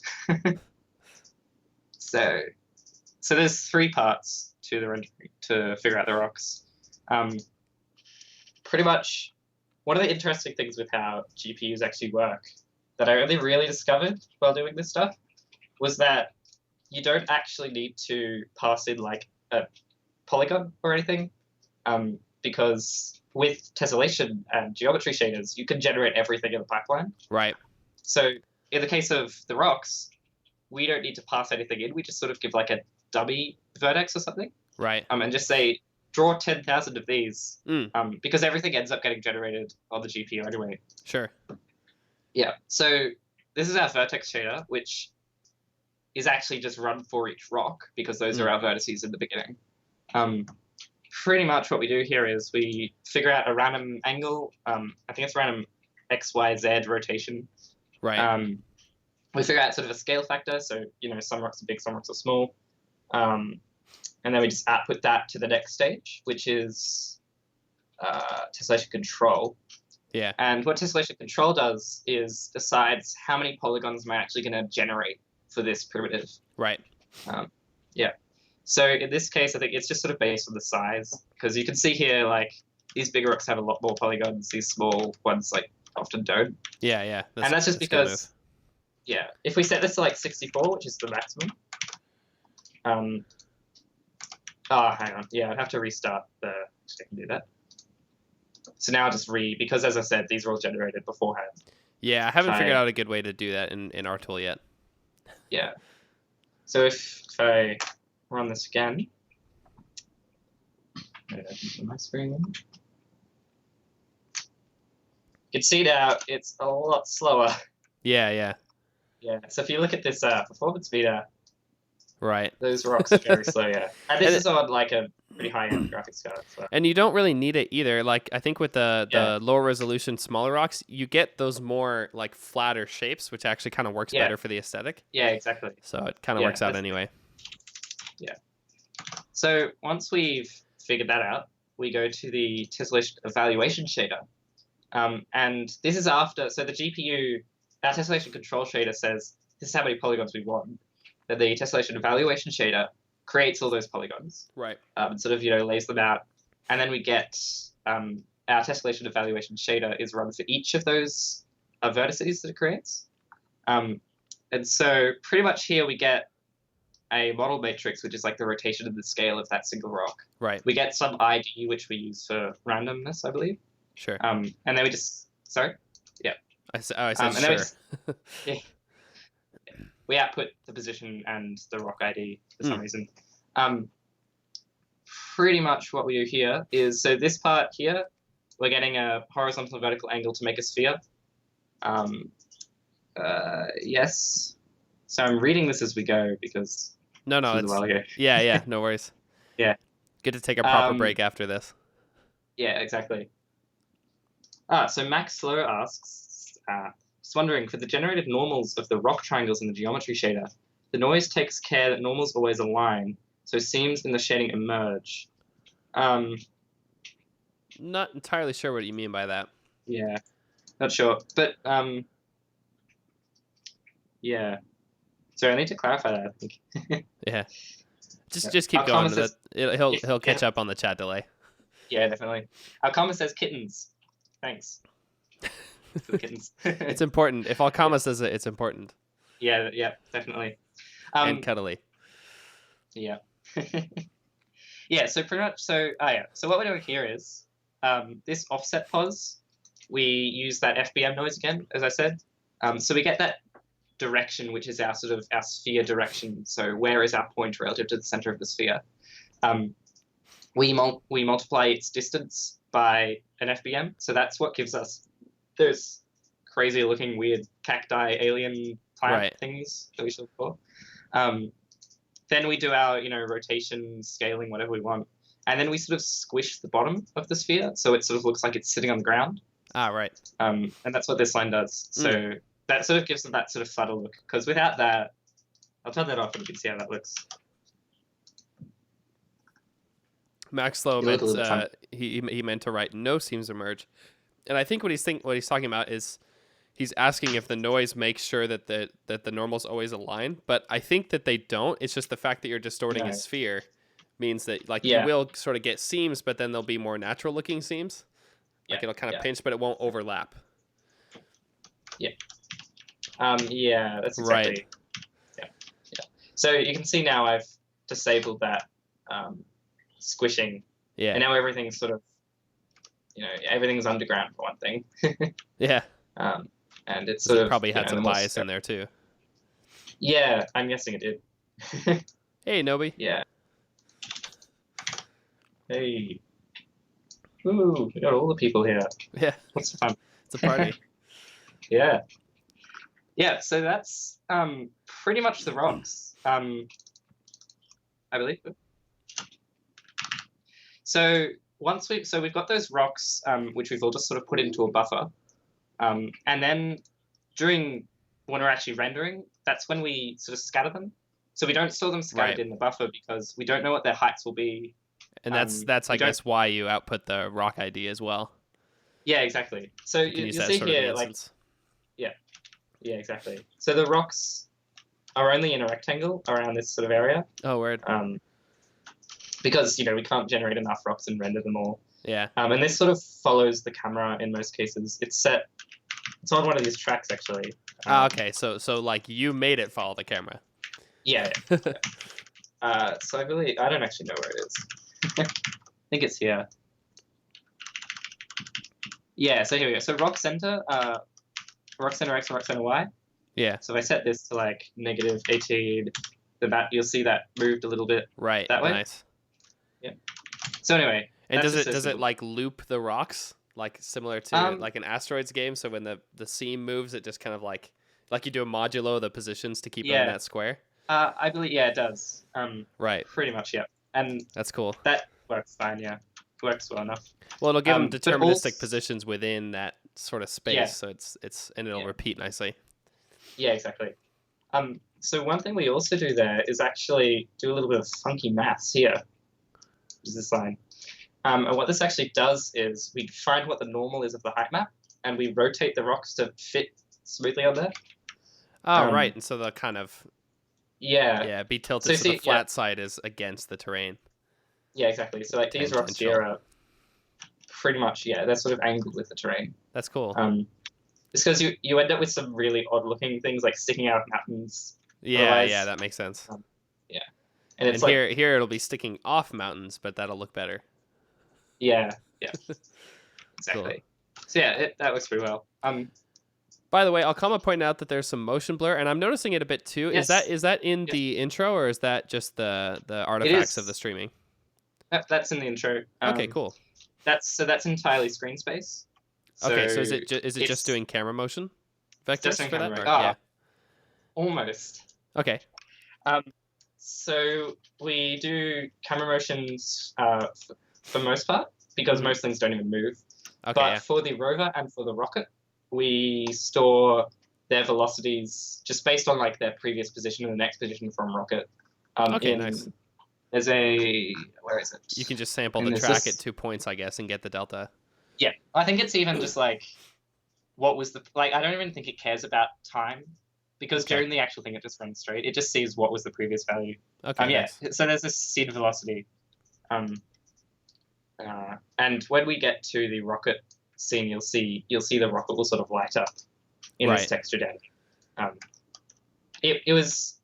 So there's 3 parts to the rendering to figure out the rocks. Pretty much, one of the interesting things with how GPUs actually work that I only really discovered while doing this stuff was that you don't actually need to pass in like a polygon or anything, because with tessellation and geometry shaders, you can generate everything in the pipeline. Right. So in the case of the rocks, we don't need to pass anything in. We just sort of give like a dummy vertex or something. Right. And just say, draw 10,000 of these, because everything ends up getting generated on the GPU anyway. Sure. Yeah. So this is our vertex shader, which is actually just run for each rock because those are our vertices in the beginning. Pretty much what we do here is we figure out a random angle. I think it's random XYZ rotation. Right. We figure out sort of a scale factor. So, some rocks are big, some rocks are small. And then we just output that to the next stage, which is tessellation control. Yeah. And what tessellation control does is decides how many polygons am I actually going to generate for this primitive. Right. Yeah. So in this case, I think it's just sort of based on the size, because you can see here, like, these bigger rocks have a lot more polygons. These small ones, like, often don't. Yeah. And that's just because, if we set this to like 64, which is the maximum. Hang on. Yeah, I'd have to restart the. I can do that. So now I'll just because as I said, these were all generated beforehand. Yeah, I haven't figured out a good way to do that in RTool yet. Yeah. So if I run this again, my screen. You can see now it's a lot slower. Yeah. Yeah. So if you look at this performance meter, right, those rocks are very slow. Yeah, and this is on like a pretty high-end graphics card. So. And you don't really need it either. Like I think with the lower resolution, smaller rocks, you get those more like flatter shapes, which actually kind of works better for the aesthetic. Yeah, exactly. So it kind of works out anyway. Yeah. So once we've figured that out, we go to the tessellation evaluation shader. And this is after, so the GPU, our tessellation control shader says, this is how many polygons we want. Then the tessellation evaluation shader creates all those polygons. Right. And sort of, lays them out. And then we get, our tessellation evaluation shader is run for each of those vertices that it creates. And so pretty much here we get a model matrix, which is like the rotation of the scale of that single rock. Right. We get some ID, which we use for randomness, I believe. Sure. And then we just, sorry? Yeah. I said sure. We output the position and the rock ID for some reason. Pretty much what we do here is, so this part here, we're getting a horizontal and vertical angle to make a sphere. Yes. So I'm reading this as we go because no, this was a while ago. Yeah, no worries. Yeah. Good to take a proper break after this. Yeah, exactly. So Max Slow asks, just wondering, for the generated normals of the rock triangles in the geometry shader, the noise takes care that normals always align, so seams in the shading emerge. Not entirely sure what you mean by that. Yeah, not sure, but yeah. So I need to clarify that, I think. Yeah. Yeah. Just keep Our going. comment says, He'll catch yeah, up on the chat delay. yeah, definitely. Our comment says kittens. Thanks for the kittens. It's important. If Alkama says it, it's important. Yeah, definitely. And cuddly. Yeah. Yeah, so pretty much, so what we're doing here is, this offset pos, we use that FBM noise again, as I said. So we get that direction, which is our sphere direction. So where is our point relative to the center of the sphere? We multiply its distance by an FBM. So that's what gives us those crazy looking weird cacti alien plant things that we should look for. Then we do our, rotation, scaling, whatever we want. And then we sort of squish the bottom of the sphere, so it sort of looks like it's sitting on the ground. Ah, right. And that's what this line does. So that sort of gives them that sort of flutter look. Because without that, I'll turn that off and you can see how that looks. Max Lowe meant he meant to write no seams emerge, and I think what he's talking about is he's asking if the noise makes sure that the normals always align, but I think that they don't. It's just the fact that you're distorting a sphere means that you will sort of get seams, but then there'll be more natural looking seams. Like it'll kind of pinch, but it won't overlap. Yeah. Yeah, that's exactly. Right. Yeah. So you can see now I've disabled that squishing. Yeah. And now everything's sort of, everything's underground for one thing. Yeah. And it's sort of probably had some bias in there too. Yeah, I'm guessing it did. Hey, Nobi. Yeah. Hey. Ooh, we got all the people here. Yeah. What's the fun? It's a party. Yeah. Yeah, so that's pretty much the rocks. I believe. So we've got those rocks, which we've all just sort of put into a buffer. And then when we're actually rendering, that's when we sort of scatter them. So we don't store them scattered in the buffer because we don't know what their heights will be. And that's I guess why you output the rock ID as well. Yeah, exactly. So you see here, yeah, exactly. So the rocks are only in a rectangle around this sort of area. Oh, weird. Because we can't generate enough rocks and render them all. Yeah. And this sort of follows the camera in most cases. It's on one of these tracks actually. Okay. So like you made it follow the camera. Yeah. So I don't actually know where it is. I think it's here. Yeah. So here we go. So rock center X and rock center Y. Yeah. So if I set this to like -18, then you'll see that moved a little bit. Right. That way. Nice. Yeah. So anyway. And does it like loop the rocks like similar to like an asteroids game? So when the seam moves, it just kind of like you do a modulo the positions to keep them in that square. I believe it does. Right. Pretty much, yeah. And that's cool. That works fine. Yeah, works well enough. Well, it'll give them deterministic positions within that sort of space, so it'll repeat nicely. Yeah, exactly. So one thing we also do there is actually do a little bit of funky maths here, which is this line. And what this actually does is we find what the normal is of the height map, and we rotate the rocks to fit smoothly on there. Oh, right. And so they'll kind of be tilted so the flat side is against the terrain. Yeah, exactly. So like these rocks here are pretty much, they're sort of angled with the terrain. That's cool. It's because you end up with some really odd looking things like sticking out of mountains. Yeah, that makes sense. And it's here it'll be sticking off mountains, but that'll look better. Yeah. Exactly. Cool. So that works pretty well. By the way, Alkama pointed out that there's some motion blur, and I'm noticing it a bit too. Yes. Is that in the intro, or is that just the artifacts of the streaming? That's in the intro. Okay, cool. That's entirely screen space. So is it just doing camera motion vectors for that? Yeah. Almost. Okay. So we do camera motions for most part because most things don't even move. Okay, but for the rover and for the rocket, we store their velocities just based on like their previous position and the next position from rocket. Nice. There's a, where is it? You can just sample And the there's track this- at 2 points, I guess, and get the delta. Yeah, I think it's even just like, what was the, like, I don't even think it cares about time, because Okay. during the actual thing, it just runs straight. It just sees what was the previous value. Okay, Yeah, nice. so there's this seed velocity. And when we get to the rocket scene, you'll see the rocket will sort of light up in this Right. texture deck. It was,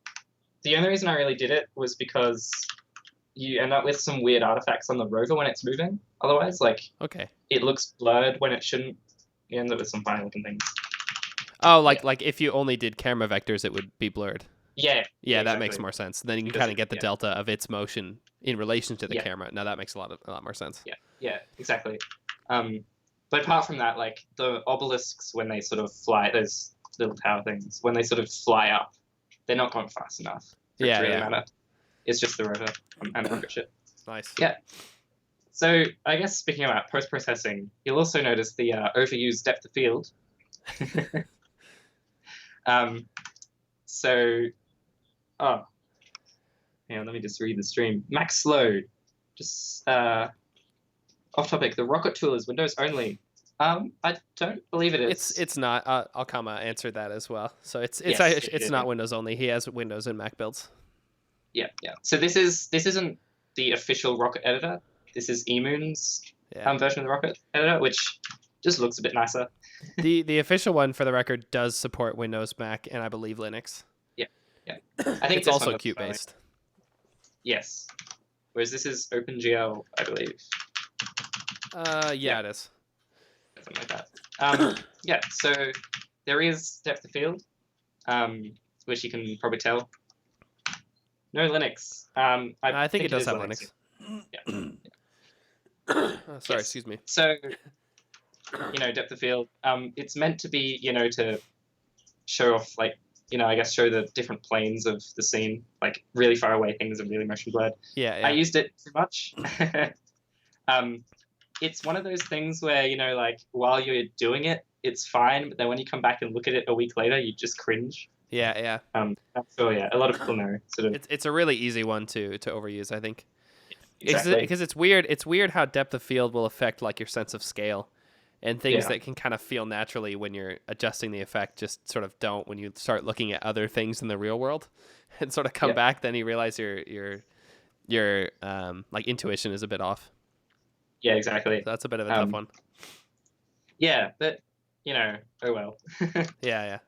the only reason I really did it was because you end up with some weird artifacts on the rover when it's moving. Otherwise, like, Okay. it looks blurred when it shouldn't. You end up with some funny looking things. Oh, like if you only did camera vectors, it would be blurred. Yeah. Yeah, that exactly. makes more sense. Then you can Because kind of get the yeah. delta of its motion in relation to the Yeah. camera. Now that makes a lot more sense. Yeah, exactly. But apart from that, like the obelisks, when they sort of fly, those little tower things, when they sort of fly up, they're not going fast enough for it to really matter. It's just the rover and the rocket ship. Nice. Yeah. So I guess speaking about post-processing, you'll also notice the overused depth of field. Let me just read the stream. Max load. Just off topic. The rocket tool is Windows only. I don't believe it is. It's not. Alkama answered that as well. So it's Yes, not Windows only. He has Windows and Mac builds. Yeah. So this isn't the official Rocket editor. This is Emoon's version of the Rocket editor, which just looks a bit nicer. The official one, for the record, does support Windows, Mac, and I believe Linux. Yeah. I think it's also Qt based. Yes. Whereas this is OpenGL, I believe. Yeah, it is. Something like that. Yeah. So there is depth of field, which you can probably tell. No Linux. I think it does have Linux. Yeah. Sorry, excuse me. So, depth of field. It's meant to be, to show off, like, I guess show the different planes of the scene, like really far away things and really motion blurred. Yeah. I used it too much. It's one of those things where, like while you're doing it, it's fine, but then when you come back and look at it a week later, you just cringe. Yeah. So yeah, a lot of people know. Sort of. It's a really easy one to overuse, I think. Exactly. Because it's weird. It's weird how depth of field will affect like your sense of scale, and things that can kind of feel naturally when you're adjusting the effect just sort of don't when you start looking at other things in the real world, and sort of come back. Then you realize your like intuition is a bit off. Yeah, exactly. So that's a bit of a tough one. Yeah, but oh well. Yeah.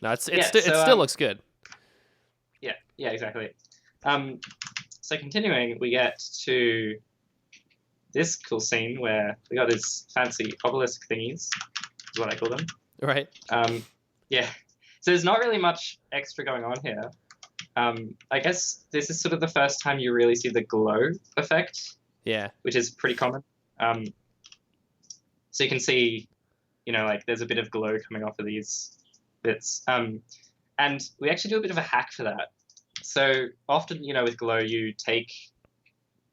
No, it so, still looks good. Yeah, exactly. So continuing, we get to this cool scene where we got these fancy obelisk thingies, is what I call them. Right. Yeah. So there's not really much extra going on here. I guess this is sort of the first time you really see the glow effect. Yeah. Which is pretty common. So you can see, like there's a bit of glow coming off of these bits. And we actually do a bit of a hack for that. So often, with glow, you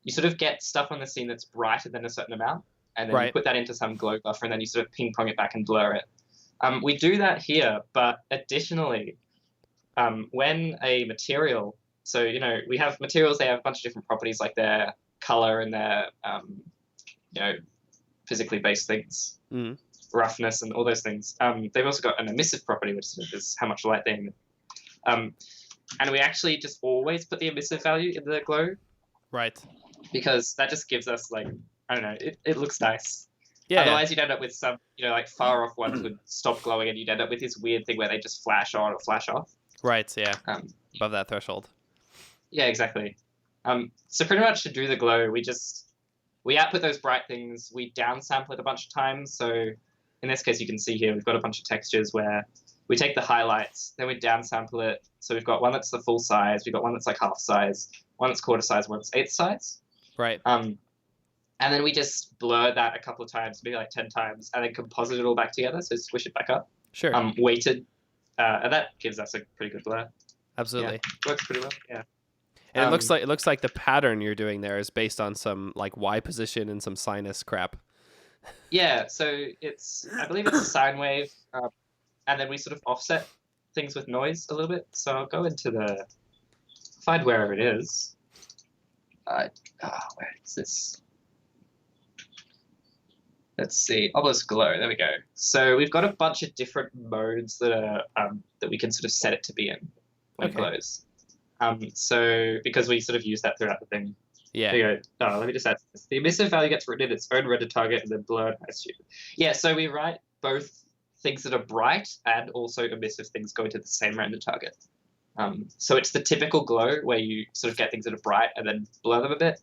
sort of get stuff on the scene that's brighter than a certain amount, and then you put that into some glow buffer, and then you sort of ping pong it back and blur it. We do that here, but additionally, when a material, so we have materials, they have a bunch of different properties, like their color and their physically based things, roughness and all those things. They've also got an emissive property, which is how much light they emit. And we actually just always put the emissive value in the glow. Right. Because that just gives us, like, I don't know, it looks nice. Yeah. Otherwise, you'd end up with some, like far off ones would stop glowing, and you'd end up with this weird thing where they just flash on or flash off. Right, yeah. Above that threshold. Yeah, exactly. So pretty much to do the glow, we output those bright things, we downsample it a bunch of times. So in this case, you can see here, we've got a bunch of textures where we take the highlights, then we downsample it. So we've got one that's the full size, we've got one that's like half size, one that's quarter size, one that's eighth size. Right. And then we just blur that a couple of times, maybe like 10 times, and then composite it all back together. So squish it back up. Sure. Weighted. And that gives us a pretty good blur. Absolutely. Yeah, works pretty well. Yeah. And it looks like the pattern you're doing there is based on some like Y position and some sinus crap. Yeah, so I believe it's a sine wave, and then we sort of offset things with noise a little bit. So I'll go into find wherever it is. where is this? Let's see, obelisk glow. There we go. So we've got a bunch of different modes that are that we can sort of set it to be in when it glows. So because we sort of use that throughout the thing. Yeah. There you go. Let me just add this. The emissive value gets written in its own rendered target and then blurred. Yeah. So we write both things that are bright and also emissive things go into the same rendered target. So it's the typical glow where you sort of get things that are bright and then blur them a bit.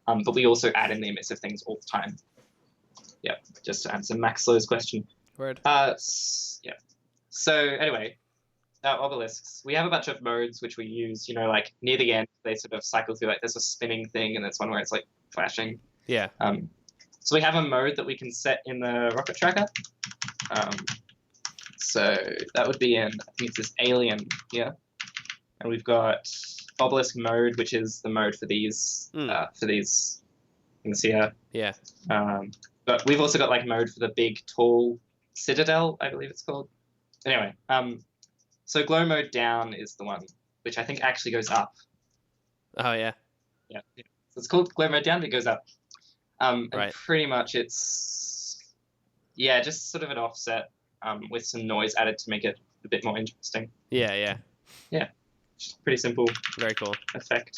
But we also add in the emissive things all the time. Yeah, just to answer Max Low's question. Word. Yeah. So anyway, obelisks. We have a bunch of modes which we use. Like near the end, they sort of cycle through. Like there's a spinning thing, and there's one where it's like flashing. Yeah. So we have a mode that we can set in the rocket tracker. So that would be in, I think it's this alien here, and we've got obelisk mode, which is the mode for these things here. Yeah. But we've also got like mode for the big tall citadel, I believe it's called. Anyway, so glow mode down is the one which I think actually goes up. Oh yeah. Yeah. So it's called glow mode down, but it goes up. And right. Pretty much it's just sort of an offset with some noise added to make it a bit more interesting. Yeah. Just pretty simple. Very cool. Effect.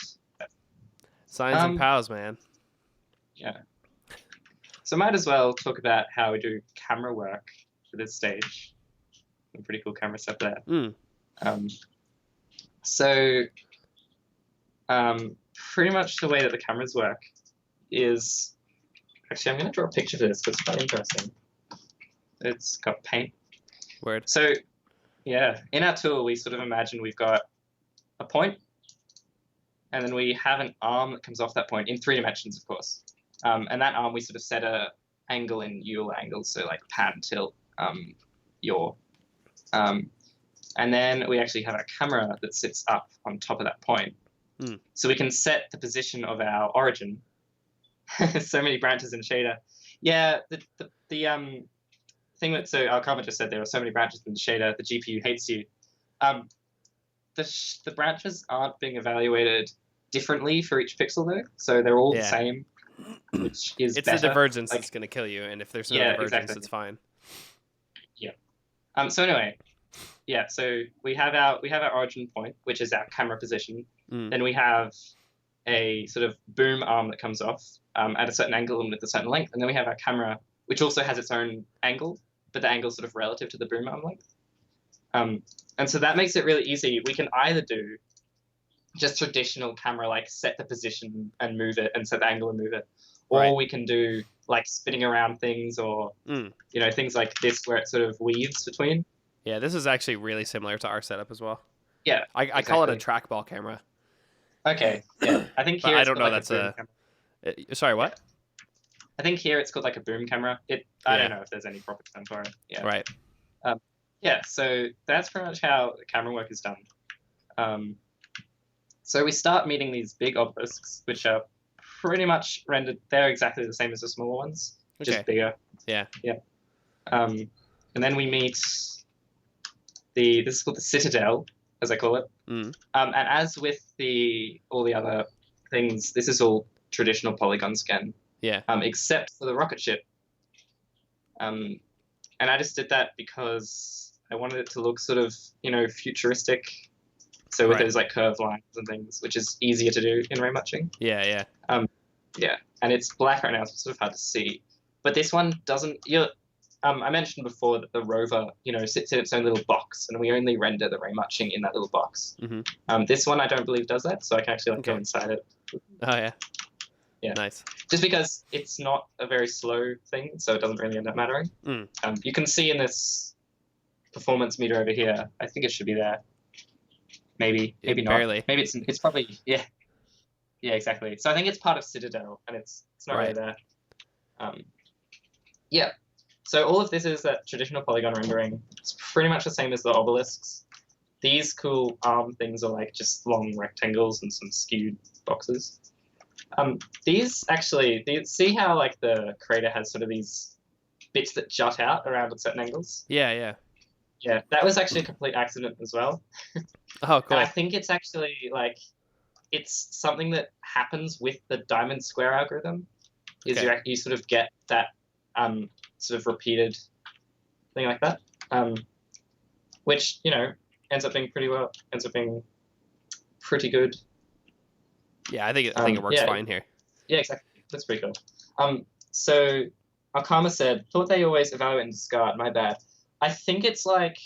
Signs and pals, man. Yeah. So might as well talk about how we do camera work for this stage. Some pretty cool camera stuff there. Pretty much the way that the cameras work is... Actually, I'm going to draw a picture for this because it's quite interesting. It's got paint. Word. So, yeah, in our tool, we sort of imagine we've got a point, and then we have an arm that comes off that point in 3 dimensions, of course. And that arm, we sort of set a angle in Euler angles, so like pan, tilt, yaw. And then we actually have a camera that sits up on top of that point. So we can set the position of our origin. So many branches in shader. Yeah, the thing that, so our comment just said there are so many branches in the shader, the GPU hates you. The branches aren't being evaluated differently for each pixel though, so they're all the same. Which is it's better. The divergence that's going to kill you, and if there's no divergence, it's fine. Yeah. So anyway, so we have our origin point, which is our camera position. Then we have a sort of boom arm that comes off at a certain angle and with a certain length, and then we have our camera, which also has its own angle, but the angle is sort of relative to the boom arm length. And so that makes it really easy. We can either do just traditional camera, like set the position and move it and set the angle and move it. Or we can do like spinning around things or, things like this where it sort of weaves between. Yeah, this is actually really similar to our setup as well. Yeah. I call it a trackball camera. Okay. Yeah. I think here I don't know that's sorry, what? I think here it's called like a boom camera. I don't know if there's any proper term for it. Yeah. Right. So that's pretty much how the camera work is done. So we start meeting these big obelisks, which are pretty much rendered. They're exactly the same as the smaller ones, just bigger. Yeah. And then we meet this is called the citadel, as I call it. And as with all the other things, this is all traditional polygon scan. Yeah. Except for the rocket ship. And I just did that because I wanted it to look sort of, futuristic. So with those like curved lines and things, which is easier to do in ray matching. Yeah. And it's black right now, so it's sort of hard to see. But this one doesn't. I mentioned before that the Rover, sits in its own little box, and we only render the ray matching in that little box. This one I don't believe does that, so I can actually go inside it. Oh yeah. Yeah. Nice. Just because it's not a very slow thing, so it doesn't really end up mattering. You can see in this performance meter over here. I think it should be there. Maybe not. Barely. Maybe it's probably yeah, exactly. So I think it's part of Citadel, and it's not really there. So all of this is that traditional polygon rendering. It's pretty much the same as the obelisks. These cool arm things are like just long rectangles and some skewed boxes. These actually, see how like the crater has sort of these bits that jut out around at certain angles? Yeah. Yeah, that was actually a complete accident as well. Oh, cool. And I think it's actually like it's something that happens with the diamond square algorithm. Is Okay. you sort of get that sort of repeated thing like that, which ends up being pretty good. Yeah, I think it works fine here. Yeah, exactly. That's pretty cool. So Akama said, thought they always evaluate and discard. My bad. I think it's like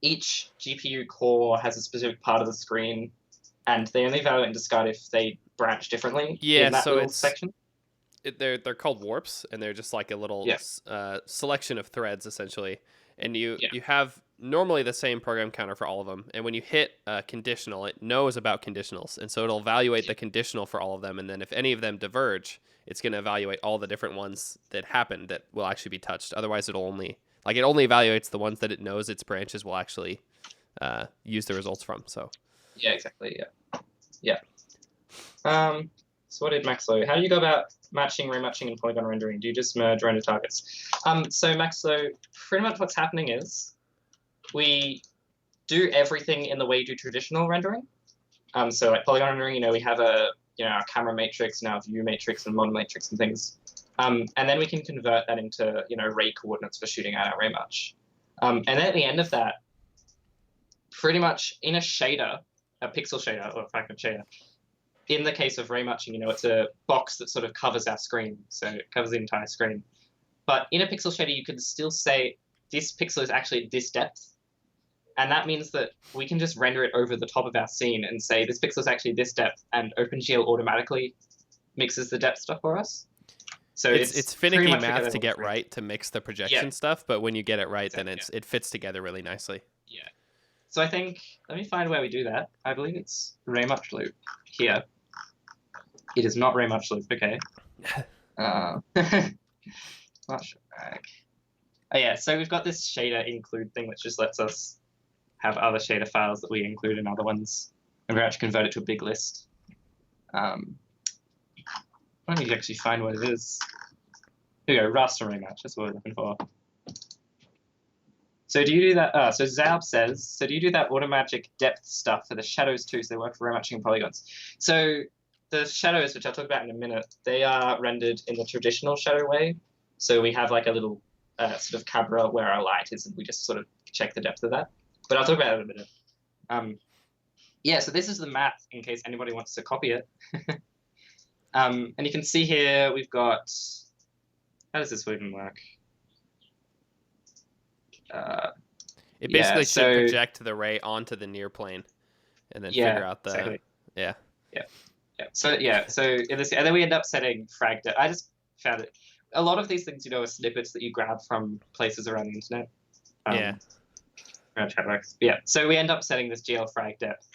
each GPU core has a specific part of the screen, and they only evaluate and discard if they branch differently in that little section. They're called warps, and they're just like a little selection of threads essentially. And you have normally the same program counter for all of them. And when you hit a conditional, it knows about conditionals, and so it'll evaluate the conditional for all of them. And then if any of them diverge, it's going to evaluate all the different ones that happened that will actually be touched. Otherwise, it only evaluates the ones that it knows its branches will actually use the results from. So yeah, exactly. Yeah. So what did Maxlow? How do you go about matching, rematching, and polygon rendering? Do you just merge render targets? So Maxlow, pretty much what's happening is we do everything in the way you do traditional rendering. So like polygon rendering, we have our camera matrix and our view matrix and model matrix and things. And then we can convert that into ray coordinates for shooting out our ray match. And then at the end of that, pretty much in a shader, a pixel shader or a fragment shader, in the case of ray matching, it's a box that sort of covers our screen, so it covers the entire screen. But in a pixel shader, you can still say this pixel is actually at this depth, and that means that we can just render it over the top of our scene and say this pixel is actually this depth, and OpenGL automatically mixes the depth stuff for us. So it's finicky math to get right to mix the projection stuff, but when you get it right, then it fits together really nicely. Yeah. So I think, let me find where we do that. I believe it's ray match loop here. It is not ray match loop, okay. Much back. Oh yeah, so we've got this shader include thing which just lets us have other shader files that we include in other ones, and we actually convert it to a big list. I don't need to actually find what it is. Here we go, raster ray match, that's what we're looking for. So do you do that? So Zaub says, so do you do that automagic depth stuff for the shadows too, so they work for ray matching and polygons? So the shadows, which I'll talk about in a minute, they are rendered in the traditional shadow way. So we have like a little sort of camera where our light is, and we just sort of check the depth of that. But I'll talk about it in a minute. Yeah, so this is the math in case anybody wants to copy it. And you can see here we've got, how does this even work? It basically should project the ray onto the near plane, and then figure out the exactly. Yeah. So in this, and then we end up setting frag depth. I just found it. A lot of these things, are snippets that you grab from places around the internet. Around chatbox. Yeah. So we end up setting this GL frag depth,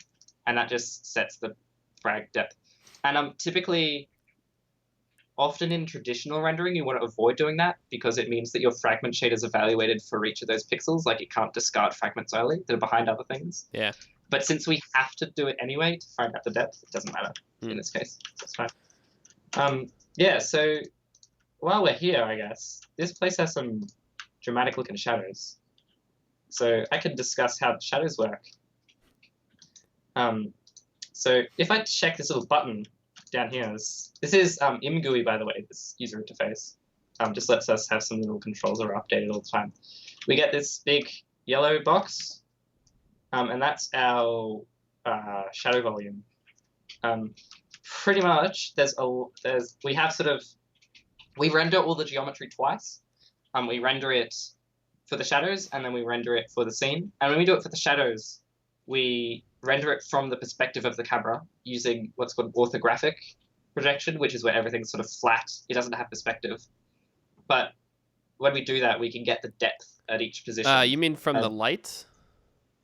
and that just sets the frag depth. And typically, often in traditional rendering, you want to avoid doing that because it means that your fragment shader is evaluated for each of those pixels. Like it can't discard fragments early that are behind other things. Yeah. But since we have to do it anyway to find out the depth, it doesn't matter in this case. That's fine. Yeah, so while we're here, I guess, this place has some dramatic looking shadows. So I can discuss how the shadows work. So if I check this little button down here, this is ImGUI, by the way, this user interface. Just lets us have some little controls that are updated all the time. We get this big yellow box, and that's our shadow volume. Pretty much, we render all the geometry twice. We render it for the shadows, and then we render it for the scene. And when we do it for the shadows, we render it from the perspective of the camera using what's called orthographic projection, which is where everything's sort of flat. It doesn't have perspective. But when we do that, we can get the depth at each position. You mean from the light?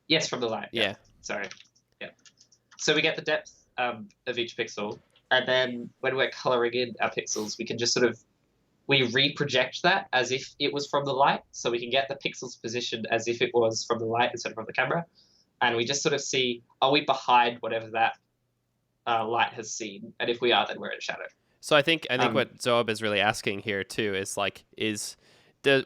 Yes, from the light. Yeah. Sorry. Yeah. So we get the depth of each pixel, and then when we're coloring in our pixels, we can just we reproject that as if it was from the light, so we can get the pixels positioned as if it was from the light instead of from the camera, and we just sort of see, are we behind whatever that light has seen, and if we are, then we're in shadow. So I think what Zoab is really asking here too is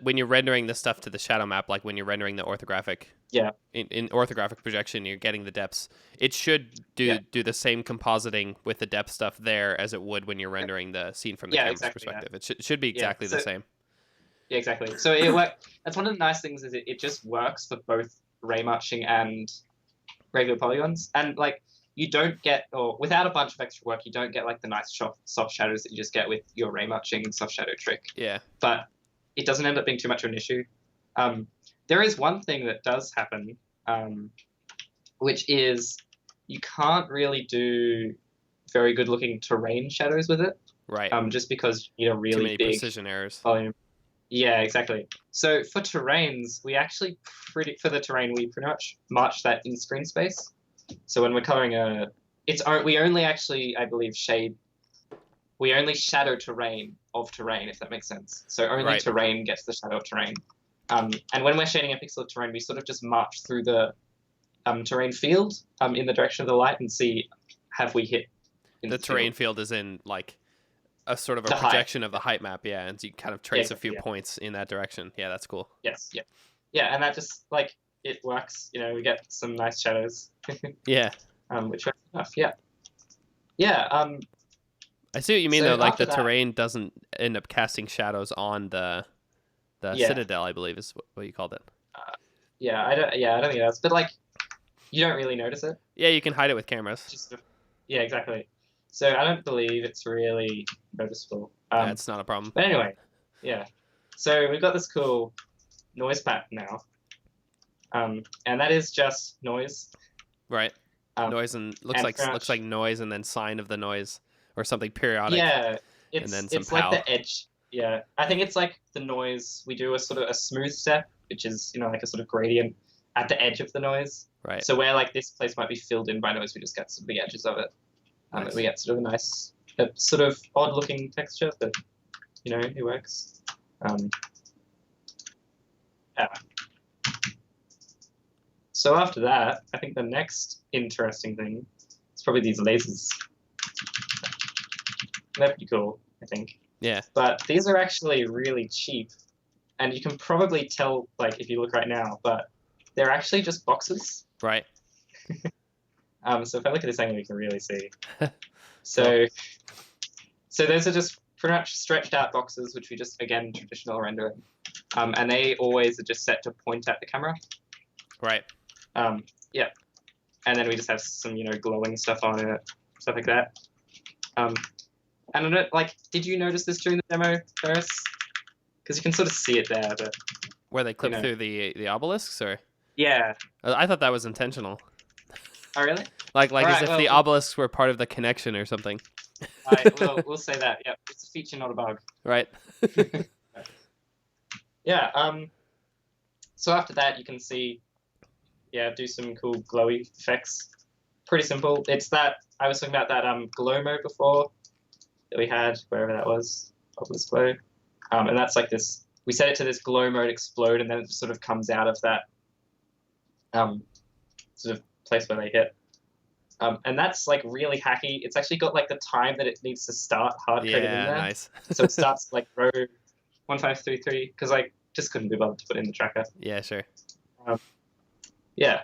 when you're rendering the stuff to the shadow map, like when you're rendering the orthographic Yeah. In orthographic projection, you're getting the depths. It should do the same compositing with the depth stuff there as it would when you're rendering the scene from the camera's perspective. It should be exactly the same. Yeah, exactly. So it works. That's one of the nice things is it just works for both ray matching and regular polygons. And like you don't get, or without a bunch of extra work, you don't get like the nice soft shadows that you just get with your ray matching soft shadow trick. Yeah. But it doesn't end up being too much of an issue. There is one thing that does happen, which is you can't really do very good looking terrain shadows with it. Right. Just because you need a really too many big precision errors. volume. Yeah, exactly. So for terrains, we actually pretty much match that in screen space. So when we're coloring we only actually, I believe, we only shadow terrain of terrain, if that makes sense. So only terrain gets the shadow of terrain. And when we're shading a pixel of terrain, we sort of just march through the terrain field in the direction of the light and see, have we hit the terrain field is in like a sort of a projection of the height map, yeah, and so you kind of trace a few points in that direction. Yeah, that's cool. Yes, yeah, and that just like it works. You know, we get some nice shadows. Yeah. Which works enough. Yeah. Yeah. I see what you mean though. Like the terrain doesn't end up casting shadows on the citadel, I believe is what you called it. I don't think it does, but like you don't really notice it. Yeah, you can hide it with cameras. Yeah, exactly. So I don't believe it's really noticeable. Yeah, it's not a problem. But anyway, yeah. So we've got this cool noise pattern now, and that is just noise. Right. Noise and looks like noise and then sign of the noise or something periodic. Yeah, it's like the edge. Yeah, I think it's like the noise. We do a sort of a smooth step, which is like a sort of gradient at the edge of the noise. Right. So where like this place might be filled in by noise, we just get sort of the edges of it. Nice. We get sort of a nice, sort of odd-looking texture, but it works. Yeah. So after that, I think the next interesting thing is probably these lasers. They're pretty cool, I think. Yeah. But these are actually really cheap, and you can probably tell, like, if you look right now, but they're actually just boxes. Right. So if I look at this angle, you can really see. So those are just pretty much stretched out boxes, which we just, again, traditional rendering. And they always are just set to point at the camera. Right. Yeah. And then we just have some, glowing stuff on it, stuff like that. And I don't, did you notice this during the demo, Ferris? Because you can sort of see it there, but... Where they clip through the obelisks, or? Yeah. I thought that was intentional. Oh, really? Like as if the obelisks were part of the connection or something. We'll say that. Yeah, it's a feature, not a bug. Right. Yeah. So after that, you can see, do some cool glowy effects. Pretty simple. It's that I was talking about that glow mode before that we had, wherever that was, obelisk glow, and that's like this. We set it to this glow mode explode, and then it sort of comes out of that sort of place where they hit. And that's like really hacky. It's actually got like the time that it needs to start hard-coded in there. Nice. So it starts like row 1533 because I just couldn't be bothered to put in the tracker. Yeah, sure. Yeah.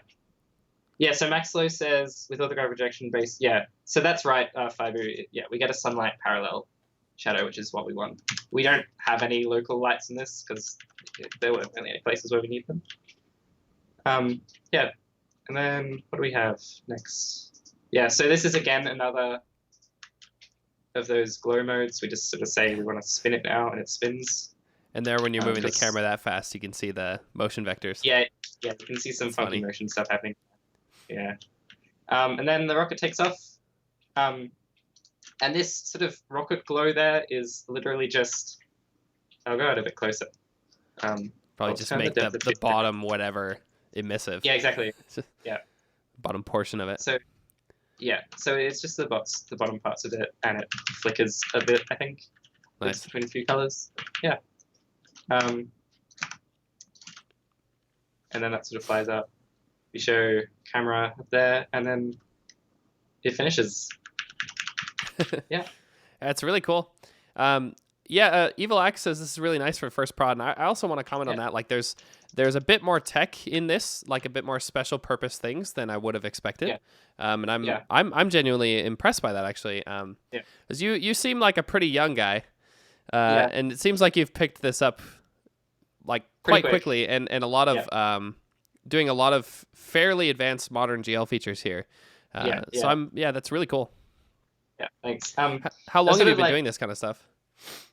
So Maxlow says with orthographic projection base. Yeah. So that's right, Fibu. Yeah, we get a sunlight parallel shadow, which is what we want. We don't have any local lights in this because there weren't really any places where we need them. Yeah. And then what do we have next? Yeah, so this is again another of those glow modes. We just sort of say we want to spin it now, and it spins. And there, when you're moving the camera that fast, you can see the motion vectors. Yeah, you can see some funky motion stuff happening. Yeah. And then the rocket takes off. And this sort of rocket glow there is literally just... I'll go out a bit closer. Probably just make the bottom whatever emissive. Yeah, exactly. Yeah. Bottom portion of it. So it's just the bottom parts of it, and it flickers a bit, I think. Nice. Between a few colors. Yeah. And then that sort of flies up. We show camera up there, and then it finishes. Yeah. That's really cool. Yeah, Evil Axe says this is really nice for first prod, and I also want to comment on that. Like, there's a bit more tech in this, like a bit more special purpose things than I would have expected. Yeah. And I'm genuinely impressed by that, actually. Because you seem like a pretty young guy, and it seems like you've picked this up like quite quickly, and a lot of doing a lot of fairly advanced modern GL features here. So that's really cool. Yeah, thanks. How long have you been doing this kind of stuff?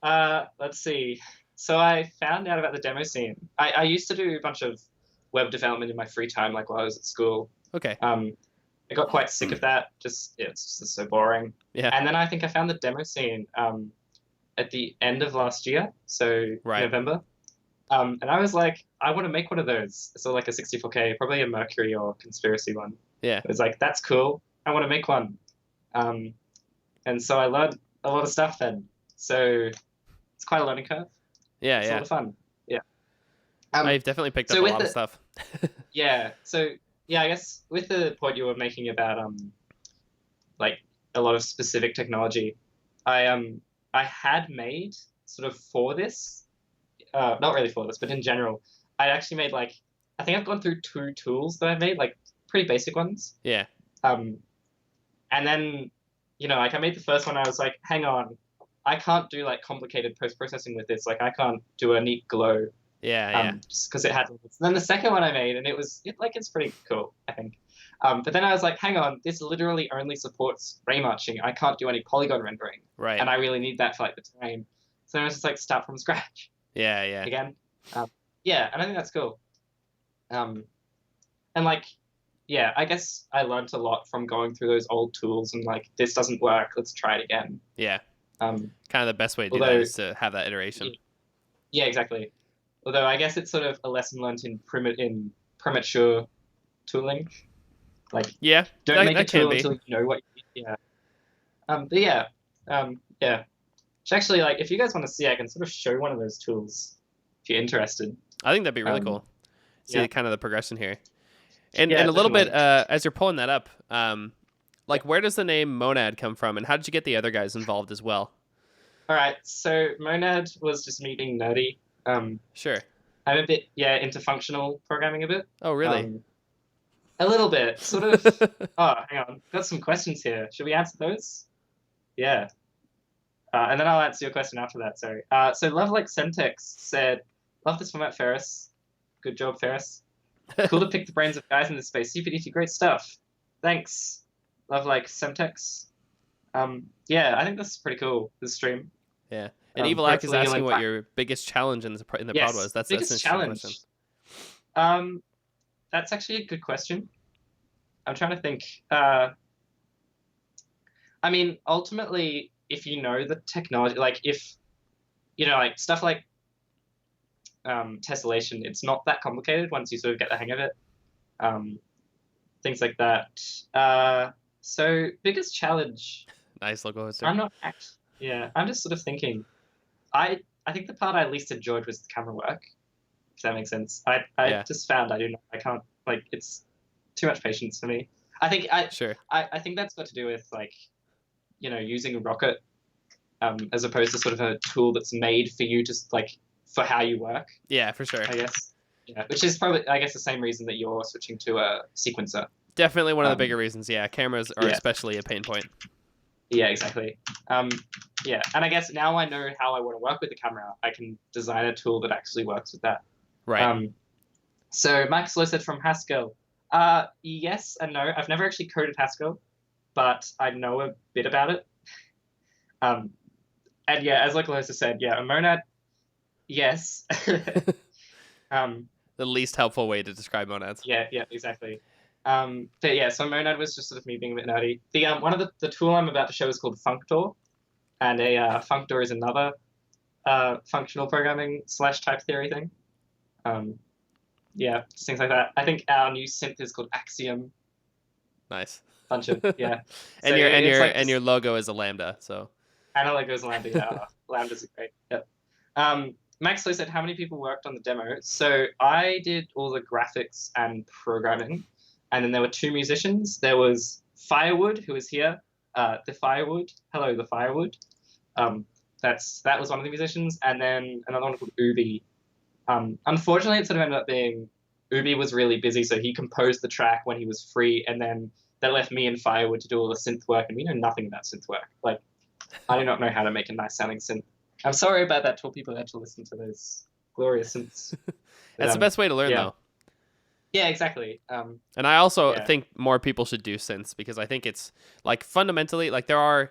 Let's see. So I found out about the demo scene. I used to do a bunch of web development in my free time, like while I was at school. Okay. I got quite sick of that. It's just so boring. Yeah. And then I think I found the demo scene at the end of last year, so November. And I was like, I want to make one of those. So like a 64K, probably a Mercury or Conspiracy one. Yeah. It was like, that's cool. I want to make one. And so I learned a lot of stuff then. So it's quite a learning curve. Yeah, it's a lot of fun. Yeah. I've definitely picked up a lot of stuff. Yeah. So yeah, I guess with the point you were making about like a lot of specific technology, I had made sort of for this, not really for this, but in general, I actually made like, I think I've gone through 2 tools that I've made, like pretty basic ones. Yeah. And then, like I made the first one, I was like, hang on, I can't do like complicated post-processing with this. Like I can't do a neat glow. Yeah. Just because it had. And then the second one I made, and it's pretty cool, I think. But then I was like, hang on, this literally only supports ray marching. I can't do any polygon rendering. Right. And I really need that for like the terrain. So I was just like, start from scratch. Yeah. Again. And I think that's cool. And like, yeah, I guess I learned a lot from going through those old tools and like, this doesn't work, let's try it again. Yeah. Kind of the best way to do that is to have that iteration. Yeah, exactly. Although I guess it's sort of a lesson learned in premature tooling. Like, don't make a tool until you know what you need. Yeah. Yeah. Which actually, like, if you guys want to see, I can sort of show one of those tools if you're interested. I think that'd be really cool. See kind of the progression here. And a little bit, as you're pulling that up, like, where does the name Monad come from, and how did you get the other guys involved as well? All right, so Monad was just me being nerdy. Sure. I'm a bit, into functional programming a bit. Oh, really? A little bit, sort of. Oh, hang on. Got some questions here. Should we answer those? Yeah. And then I'll answer your question after that, sorry. So Love Like Semtex said, love this format, Ferris. Good job, Ferris. Cool to pick the brains of guys in this space. cpdt, great stuff. Thanks. Love Like Semtex. I think this is pretty cool, this stream. Yeah. And Evil Act is asking what your biggest challenge in the pod was. That's an interesting challenge. That's actually a good question. I'm trying to think. I mean, ultimately, if you know the technology, like if, like stuff like tessellation, it's not that complicated once you sort of get the hang of it. Things like that. So biggest challenge. Nice logo hoster. I'm not actually. Yeah, I'm just sort of thinking. I think the part I least enjoyed was the camera work. If that makes sense. I just found I can't, like, it's too much patience for me. I think I think that's got to do with like, using a rocket, as opposed to sort of a tool that's made for you, just like for how you work. Yeah, for sure. I guess. Yeah, which is probably, I guess, the same reason that you're switching to a sequencer. Definitely one of the bigger reasons. Yeah, cameras are especially a pain point. Yeah, exactly. And I guess now I know how I want to work with the camera. I can design a tool that actually works with that. Right. So Max Lowe said from Haskell. Yes and no. I've never actually coded Haskell, but I know a bit about it. And as like Lowe said, a monad, yes. The least helpful way to describe monads. Yeah, exactly. So Monad was just sort of me being a bit nerdy. The one of the tool I'm about to show is called Functor, and a functor is another functional programming / type theory thing. Just things like that. I think our new synth is called Axiom. Nice. Bunch of and so your logo is a lambda. So. And our logo is a lambda. Yeah, lambdas are great. Yep. Max Lowe said, how many people worked on the demo? So I did all the graphics and programming. And then there were 2 musicians. There was Firewood, who is here. The Firewood. Hello, the Firewood. that was one of the musicians, and then another one called Ubi. Unfortunately, it sort of ended up being Ubi was really busy, so he composed the track when he was free, and then that left me and Firewood to do all the synth work, and we know nothing about synth work. Like, I do not know how to make a nice sounding synth. I'm sorry about that to all people who had to listen to those glorious synths. That's the best way to learn, though. Yeah, exactly. And I also think more people should do synths, because I think it's like fundamentally, like, there are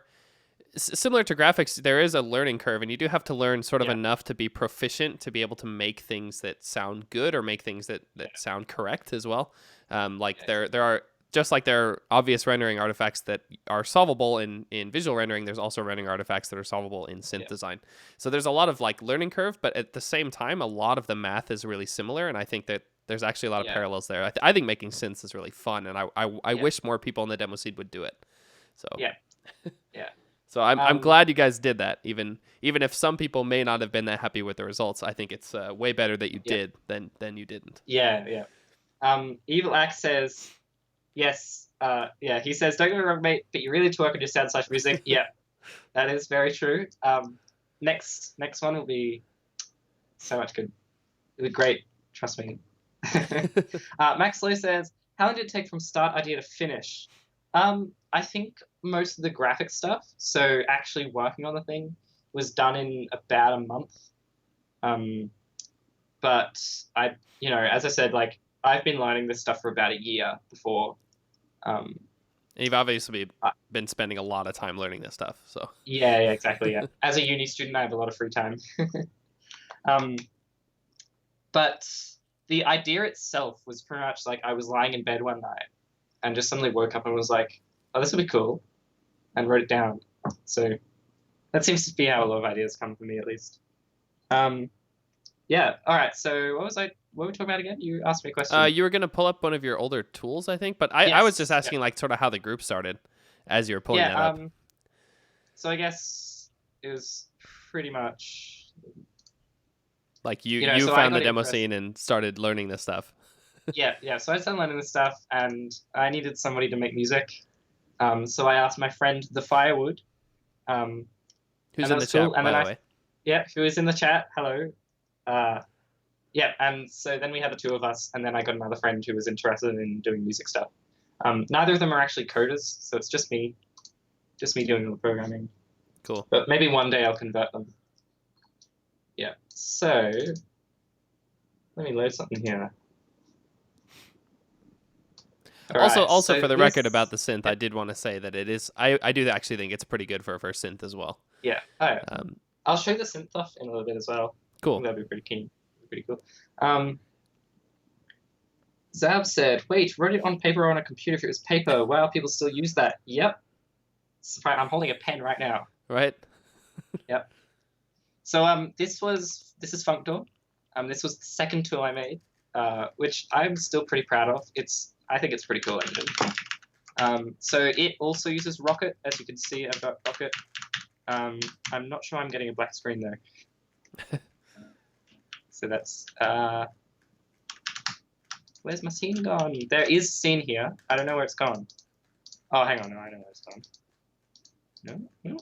similar to graphics, there is a learning curve, and you do have to learn sort of enough to be proficient to be able to make things that sound good, or make things that sound correct as well. There are, just like there are obvious rendering artifacts that are solvable in visual rendering, there's also rendering artifacts that are solvable in synth design. So there's a lot of like learning curve, but at the same time, a lot of the math is really similar, and I think that there's actually a lot of parallels there. I think making synths is really fun, and I wish more people in the demo scene would do it. So yeah. So I'm glad you guys did that, even if some people may not have been that happy with the results. I think it's way better that you did than you didn't. Yeah. Evil Axe says, yes. He says, don't get me wrong, mate, but you really work on your sound/music. Yeah, that is very true. Next one will be so much good. It'll be great. Trust me. Max Lowe says, how long did it take from start idea to finish? I think most of the graphic stuff, so actually working on the thing, was done in about a month. But as I said, like, I've been learning this stuff for about a year before. You've obviously been spending a lot of time learning this stuff, so. Yeah, exactly, yeah. As a uni student, I have a lot of free time. But the idea itself was pretty much like I was lying in bed one night and just suddenly woke up and was like, oh, this would be cool, and wrote it down. So that seems to be how a lot of ideas come for me, at least. Yeah, all right, so what were we talking about again? You asked me a question. You were going to pull up one of your older tools, I think, but I was just asking like sort of how the group started as you were pulling that up. So I guess it was pretty much... Like you found the demo scene and started learning this stuff. Yeah. So I started learning this stuff, and I needed somebody to make music. So I asked my friend, the Firewood. Who's in the chat, by the way. Yeah, who is in the chat. Hello. And so then we had the two of us, and then I got another friend who was interested in doing music stuff. Neither of them are actually coders, so it's just me doing all the programming. Cool. But maybe one day I'll convert them. Yeah. So let me load something here. Also, for the record about the synth, I did want to say that it is. I do actually think it's pretty good for a first synth as well. Yeah. I'll show you the synth stuff in a little bit as well. Cool. That'd be pretty cool. Zab said, "Wait, wrote it on paper or on a computer? If it was paper, wow, people still use that." Yep. I'm holding a pen right now. Right. Yep. So this is Functor. This was the second tool I made, which I'm still pretty proud of. I think it's a pretty cool engine. So it also uses Rocket, as you can see. I've got Rocket. I'm not sure I'm getting a black screen though. So that's where's my scene gone? There is scene here. I don't know where it's gone. Oh, hang on, no, I know where it's gone. No,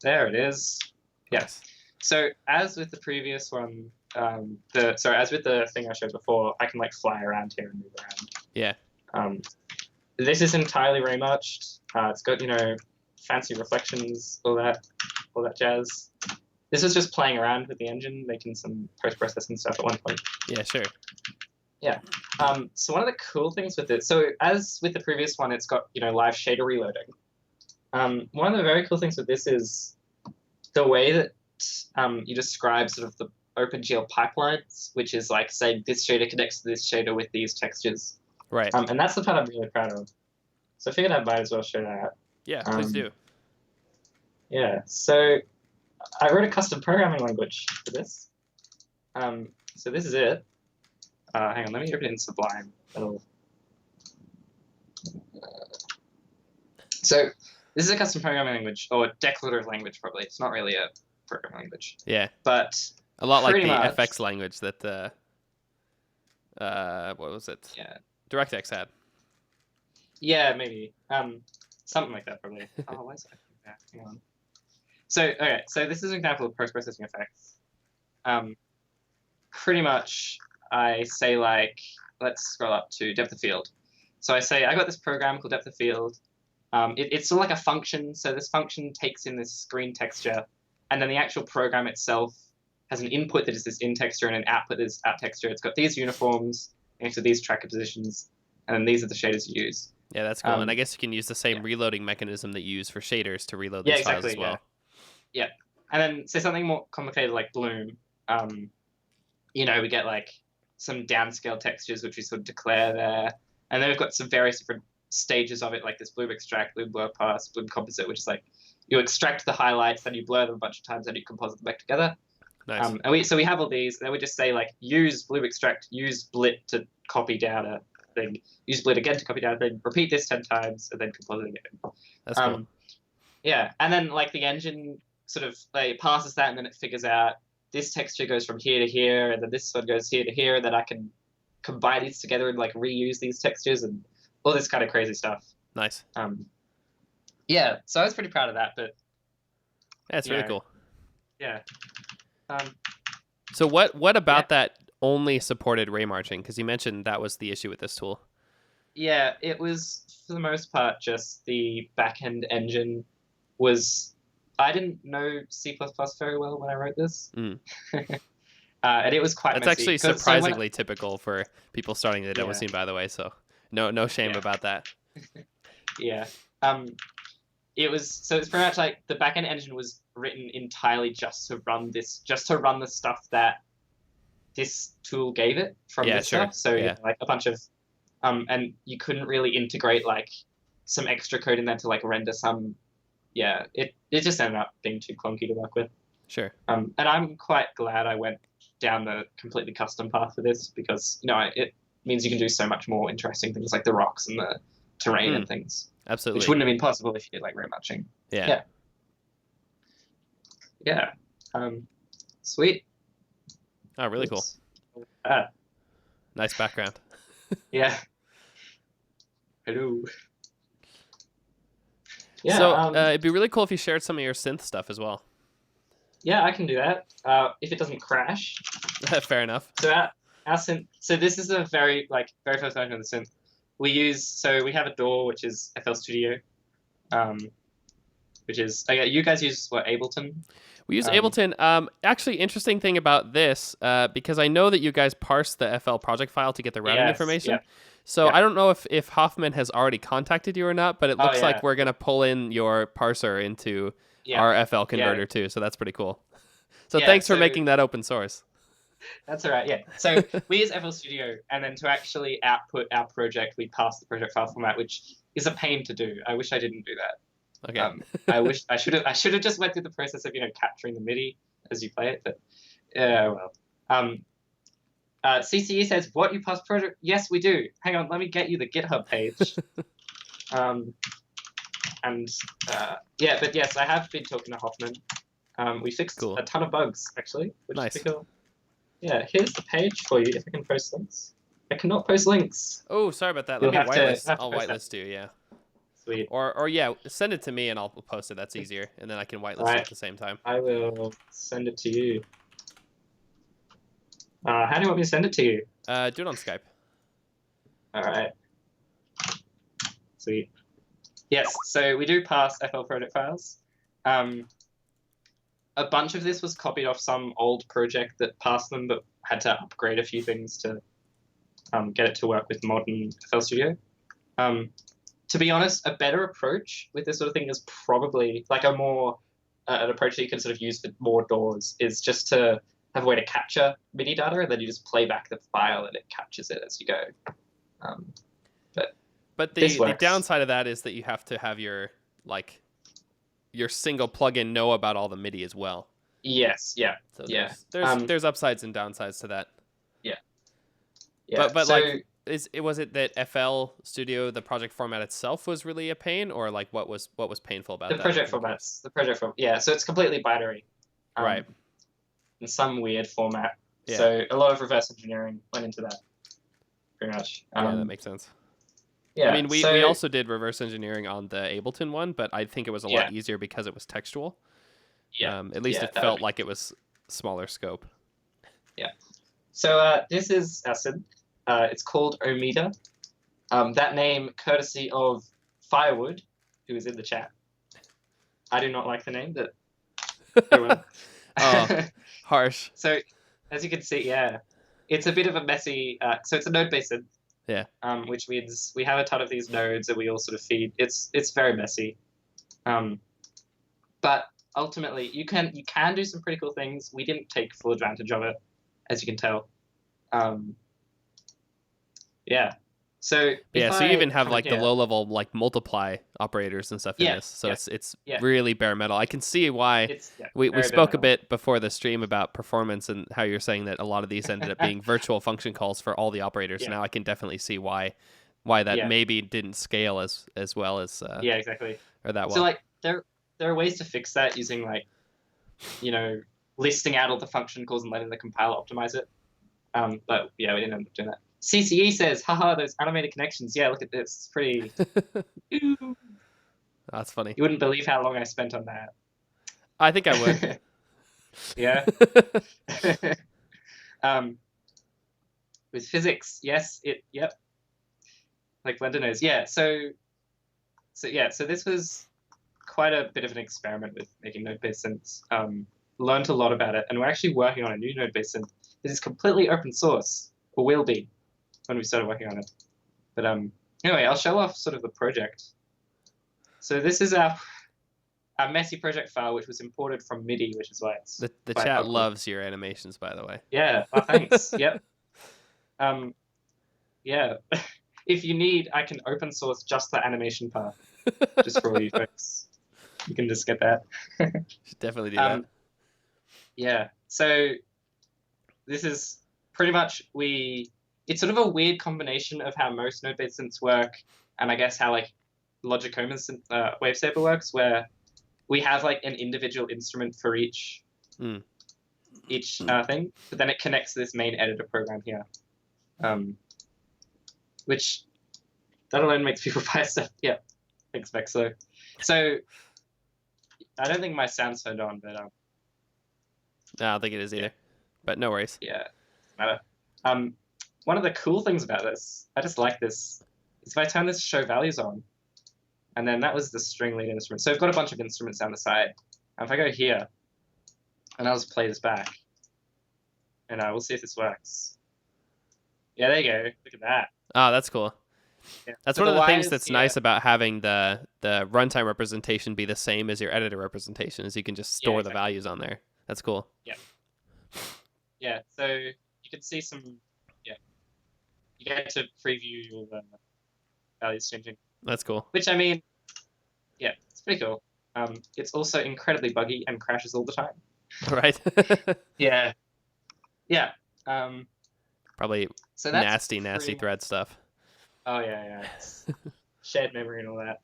there it is. Yes. So as with the previous one, as with the thing I showed before, I can like fly around here and move around. Yeah. This is entirely rematched. It's got fancy reflections, all that jazz. This was just playing around with the engine, making some post-processing stuff at one point. Yeah, sure. Yeah. So one of the cool things with it, so as with the previous one, it's got live shader reloading. One of the very cool things with this is the way that you describe sort of the OpenGL pipelines, which is like say this shader connects to this shader with these textures. Right. And that's the part I'm really proud of. So I figured I might as well show that. Yeah, please do. Yeah. So I wrote a custom programming language for this. So this is it. Hang on, let me open it in Sublime. So this is a custom programming language, or a declarative language probably. It's not really a programming language. Yeah. But a lot like the FX language that what was it? Yeah. DirectX had. Yeah, maybe. Something like that probably. Oh, why is it? Hang on. So okay, so this is an example of post-processing effects. Pretty much, I say like, let's scroll up to depth of field. So I say I got this program called depth of field. It's sort of like a function. So this function takes in this screen texture, and then the actual program itself has an input that is this in texture and an output that is out texture. It's got these uniforms next to these tracker positions, and then these are the shaders you use. Yeah, that's cool. And I guess you can use the same reloading mechanism that you use for shaders to reload these files as well. Yeah. And then say something more complicated like bloom. We get like some downscale textures which we sort of declare there, and then we've got some various different stages of it, like this bloom extract, bloom blur pass, bloom composite, which is like you extract the highlights, then you blur them a bunch of times, then you composite them back together. Nice. And we have all these, and then we just say like use bloom extract, use blit to copy down a thing, use blit again to copy down a thing, repeat this 10 times, and then composite again. That's cool. Yeah, and then like the engine sort of like passes that, and then it figures out this texture goes from here to here, and then this one goes here to here, and then I can combine these together and like reuse these textures and all this kind of crazy stuff. Nice. Yeah, so I was pretty proud of that, but yeah, it's really cool. Yeah. So what about that only supported ray marching? Because you mentioned that was the issue with this tool. Yeah, it was for the most part just the back-end engine was. I didn't know C++ very well when I wrote this. And it was quite That's messy. actually surprisingly typical for people starting the demo scene, by the way, so no shame about that. Yeah. It's pretty much like the backend engine was written entirely just to run the stuff that this tool gave it from this stuff. So like a bunch of and you couldn't really integrate like some extra code in there to like render some. Yeah, it just ended up being too clunky to work with. Sure. And I'm quite glad I went down the completely custom path for this because it means you can do so much more interesting things like the rocks and the terrain and things. Absolutely. Which wouldn't have been possible if you did like ray matching. Yeah. Sweet. Oh, really cool. Nice background. Yeah. Hello. Yeah, so it'd be really cool if you shared some of your synth stuff as well. Yeah, I can do that if it doesn't crash. Fair enough. So our synth. So this is a very first version of the synth. We have a DAW which is FL Studio, which is you guys use what, Ableton? We use Ableton. Actually, interesting thing about this, because I know that you guys parse the FL project file to get the routing information. Yeah. So I don't know if Hoffman has already contacted you or not, but it looks like we're going to pull in your parser into our FL converter too. So that's pretty cool. So thanks for making that open source. That's all right, yeah. So we use FL Studio, and then to actually output our project, we pass the project file format, which is a pain to do. I wish I didn't do that. Okay. I should have just went through the process of capturing the MIDI as you play it, but well. CCE says, what, you pass project? Yes, we do. Hang on, let me get you the GitHub page. But yes, I have been talking to Hoffman. We fixed a ton of bugs, actually, which is pretty cool. Yeah, here's the page for you, if I can post links. I cannot post links. Oh, sorry about that. Let me whitelist. I'll whitelist you, yeah. Sweet. Or send it to me and I'll post it. That's easier. And then I can whitelist it at the same time. I will send it to you. How do you want me to send it to you? Do it on Skype. All right. Sweet. Yes, so we do pass FL project files. A bunch of this was copied off some old project that passed them, but had to upgrade a few things to get it to work with modern FL Studio. To be honest, a better approach with this sort of thing is probably like an approach that you can sort of use for more DAWs is just to have a way to capture MIDI data, and then you just play back the file and it captures it as you go. But the downside of that is that you have to have your single plugin know about all the MIDI as well. Yes, yeah. So there's upsides and downsides to that. Yeah. But was it that FL Studio, the project format itself, was really a pain, or like what was painful about the project formats? The project format, yeah. So it's completely binary, right? In some weird format. Yeah. So a lot of reverse engineering went into that, pretty much. Yeah, that makes sense. Yeah. I mean, we also did reverse engineering on the Ableton one, but I think it was a lot easier because it was textual. Yeah. At least Yeah, it that felt would like it was smaller scope. Yeah. So this is our synth. It's called Ometer. That name courtesy of Firewood, who is in the chat. I do not like the name, but everyone. Oh, harsh. So as you can see, yeah, it's a bit of a messy. So it's a node-based synth. Yeah. Which means we have a ton of these nodes and we all sort of feed. It's very messy. But ultimately, you can do some pretty cool things. We didn't take full advantage of it, as you can tell. Yeah. So Yeah, so you even have like the here, low level like multiply operators and stuff in Yeah, this. So yeah, it's yeah. really bare metal. I can see why It's we very spoke a bare bit before the stream about performance and how you're saying that a lot of these ended up being virtual function calls for all the operators. Yeah. Now I can definitely see why that Yeah. maybe didn't scale as well as Yeah, exactly. or that well. So like there are ways to fix that using like listing out all the function calls and letting the compiler optimize it. But yeah, we didn't end up doing that. CCE says, haha, those animated connections. Yeah, look at this. It's pretty. That's funny. You wouldn't believe how long I spent on that. I think I would. Yeah. With physics, yes, yep. Like Blender knows. Yeah, so this was quite a bit of an experiment with making node-based synths. Learned a lot about it, and we're actually working on a new node-based synth that is completely open source, or will be when we started working on it. But anyway, I'll show off sort of the project. So this is our messy project file, which was imported from MIDI, which is why it's the quite chat ugly. loves your animations, by the way. Yeah, thanks. Yep. Yeah. If you need, I can open source just the animation part, just for all you folks. You can just get that. Should definitely do that. Yeah. So this is pretty much it's sort of a weird combination of how most node-based synths work, and I guess how like Logic Coma's Wavesaber works, where we have like an individual instrument for each thing, but then it connects to this main editor program here, which that alone makes people buy stuff. Yeah, thanks, Vexlo. So I don't think my sound's turned on, but no, I don't think it is either. But no worries. Yeah, doesn't matter. One of the cool things about this, I just like this, is if I turn this show values on, and then that was the string lead instrument. So I've got a bunch of instruments down the side. And if I go here, and I'll just play this back, and we'll see if this works. Yeah, there you go. Look at that. Oh, that's cool. Yeah. That's So one of the things that's nice about having the runtime representation be the same as your editor representation, is you can just store the values on there. That's cool. Yeah. Yeah, so you can see some, you get to preview all the values changing. That's cool. Which, I mean, yeah, it's pretty cool. It's also incredibly buggy and crashes all the time. Right. Yeah. Yeah. Probably so that's nasty thread stuff. Oh, yeah. It's shared memory and all that.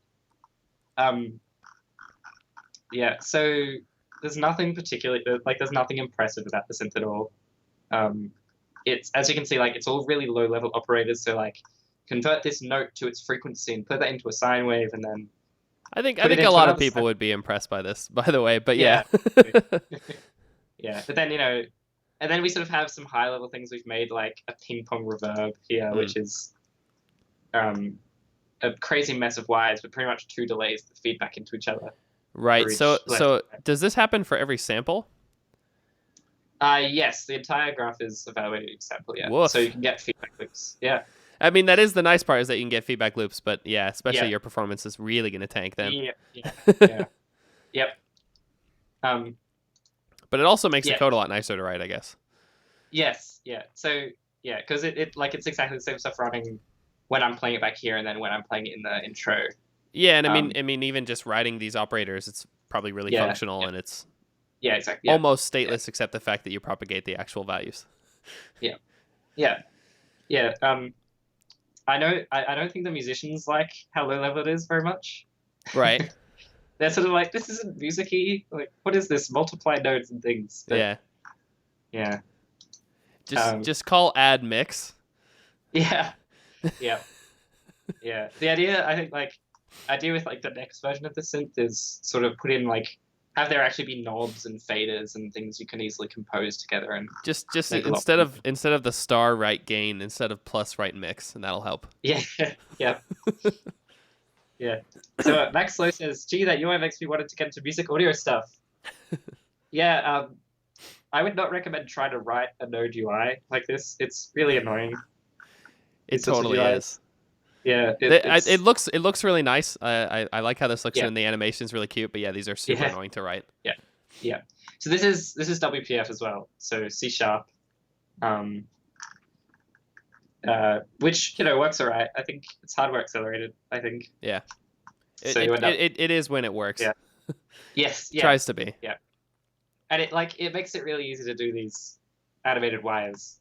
Yeah, so there's nothing particularly, there's nothing impressive about the synth at all. It's, as you can see, it's all really low-level operators, so, convert this note to its frequency and put that into a sine wave, and then I think a lot of people would be impressed by this, by the way, but yeah. Yeah, but then, and then we sort of have some high-level things we've made, like a ping-pong reverb here, which is a crazy mess of wires, but pretty much two delays that feed back into each other. Right, so does this happen for every sample? Yes, the entire graph is evaluated each sample, yeah. Woof. So you can get feedback loops, yeah. I mean, that is the nice part, is that you can get feedback loops, but yeah, especially your performance is really going to tank then. Yeah. Yep. But it also makes the code a lot nicer to write, I guess. Yes, yeah. So, yeah, because it's exactly the same stuff running when I'm playing it back here and then when I'm playing it in the intro. Yeah, and I mean, even just writing these operators, it's probably really functional, and it's exactly almost stateless, except the fact that you propagate the actual values. Yeah. I don't think the musicians like how low level it is very much. Right. They're sort of like, this isn't music-y. Like, what is this? Multiply nodes and things. But, yeah. Just call add mix. Yeah. Yeah. The idea, I think, idea with the next version of the synth is sort of put in have there actually be knobs and faders and things you can easily compose together and Just make a lot instead of the star right gain, instead of plus right mix, and that'll help. Yeah, yeah, yeah. So Max Slow says, "Gee, that UI makes me wanted to get into music audio stuff." Yeah, I would not recommend trying to write a Node UI like this. It's really annoying. It totally is. Yeah, it looks really nice. I like how this looks, Yeah. and the animation's really cute. But yeah, these are super annoying to write. Yeah, yeah. So this is WPF as well. So C#, which works alright. I think it's hardware accelerated. I think. Yeah. So it is when it works. Yeah. Yes. Yeah. Tries to be. Yeah. And it makes it really easy to do these animated wires.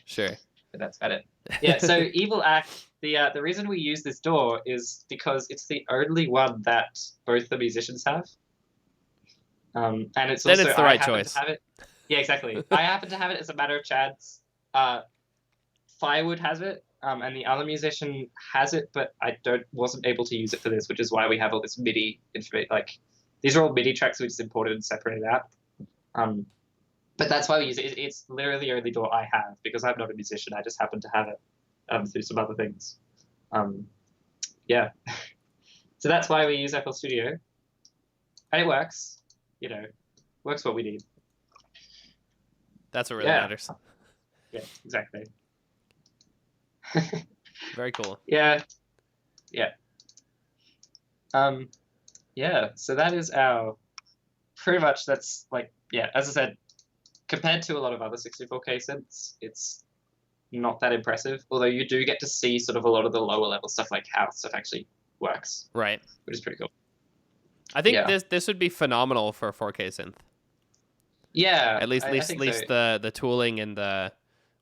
Sure. But that's about it. Yeah. So Evil Act. The reason we use this door is because it's the only one that both the musicians have. And it's also the right choice. To have it. Yeah, exactly. I happen to have it as a matter of chance. Firewood has it, and the other musician has it, but I wasn't able to use it for this, which is why we have all this MIDI information. Like, these are all MIDI tracks we just imported and separated out. But that's why we use it. It's literally the only door I have because I'm not a musician. I just happen to have it through some other things. Yeah. So that's why we use FL Studio, and it works. Works what we need. That's what really matters. Yeah, exactly. Very cool. Yeah. Yeah. Yeah, so that is pretty much that's like, as I said, compared to a lot of other 64K synths, it's not that impressive, although you do get to see sort of a lot of the lower level stuff, like how stuff actually works. Right. Which is pretty cool. I think this would be phenomenal for a 4K synth. Yeah. At least so. the tooling and the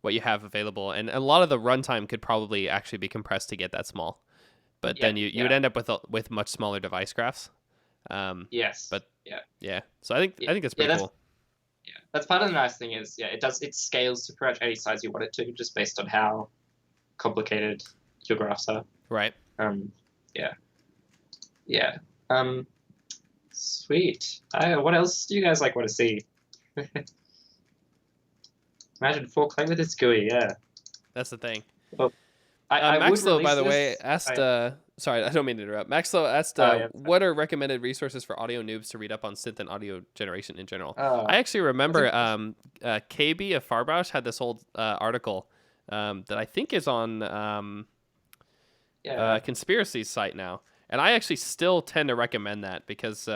what you have available, and a lot of the runtime could probably actually be compressed to get that small. But then you would end up with much smaller device graphs. Yes. But yeah. So I think that's pretty cool. Yeah, that's part of the nice thing is it scales to pretty much any size you want it to, just based on how complicated your graphs are. Right. Yeah. Sweet. What else do you guys want to see? Imagine 4K with its GUI. Yeah. That's the thing. Well, Maxlow, by the way, asked. Sorry, I don't mean to interrupt. Maxlow asked, "What are recommended resources for audio noobs to read up on synth and audio generation in general?" I actually remember KB of Farbausch had this old article that I think is on Conspiracy's site now, and I actually still tend to recommend that because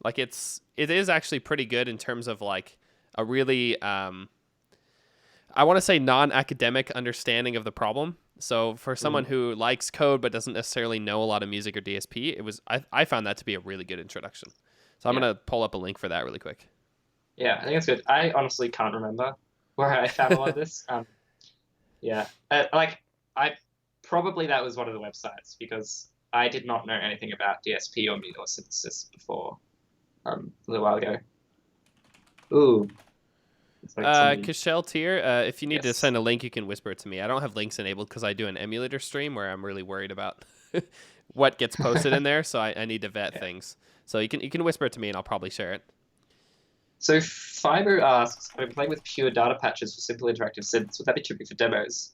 like it is actually pretty good in terms of like a really I want to say non-academic understanding of the problem. So for someone who likes code but doesn't necessarily know a lot of music or DSP, I found that to be a really good introduction. So I'm gonna pull up a link for that really quick. Yeah, I think it's good. I honestly can't remember where I found a lot of this. Probably that was one of the websites because I did not know anything about DSP or synthesis before a little while ago. Ooh. Kashel Tier, if you need to send a link, you can whisper it to me. I don't have links enabled because I do an emulator stream where I'm really worried about what gets posted in there, so I need to vet things. So you can whisper it to me, and I'll probably share it. So Fiber asks, I've been playing with pure data patches for simple interactive synths. Would that be too big for demos?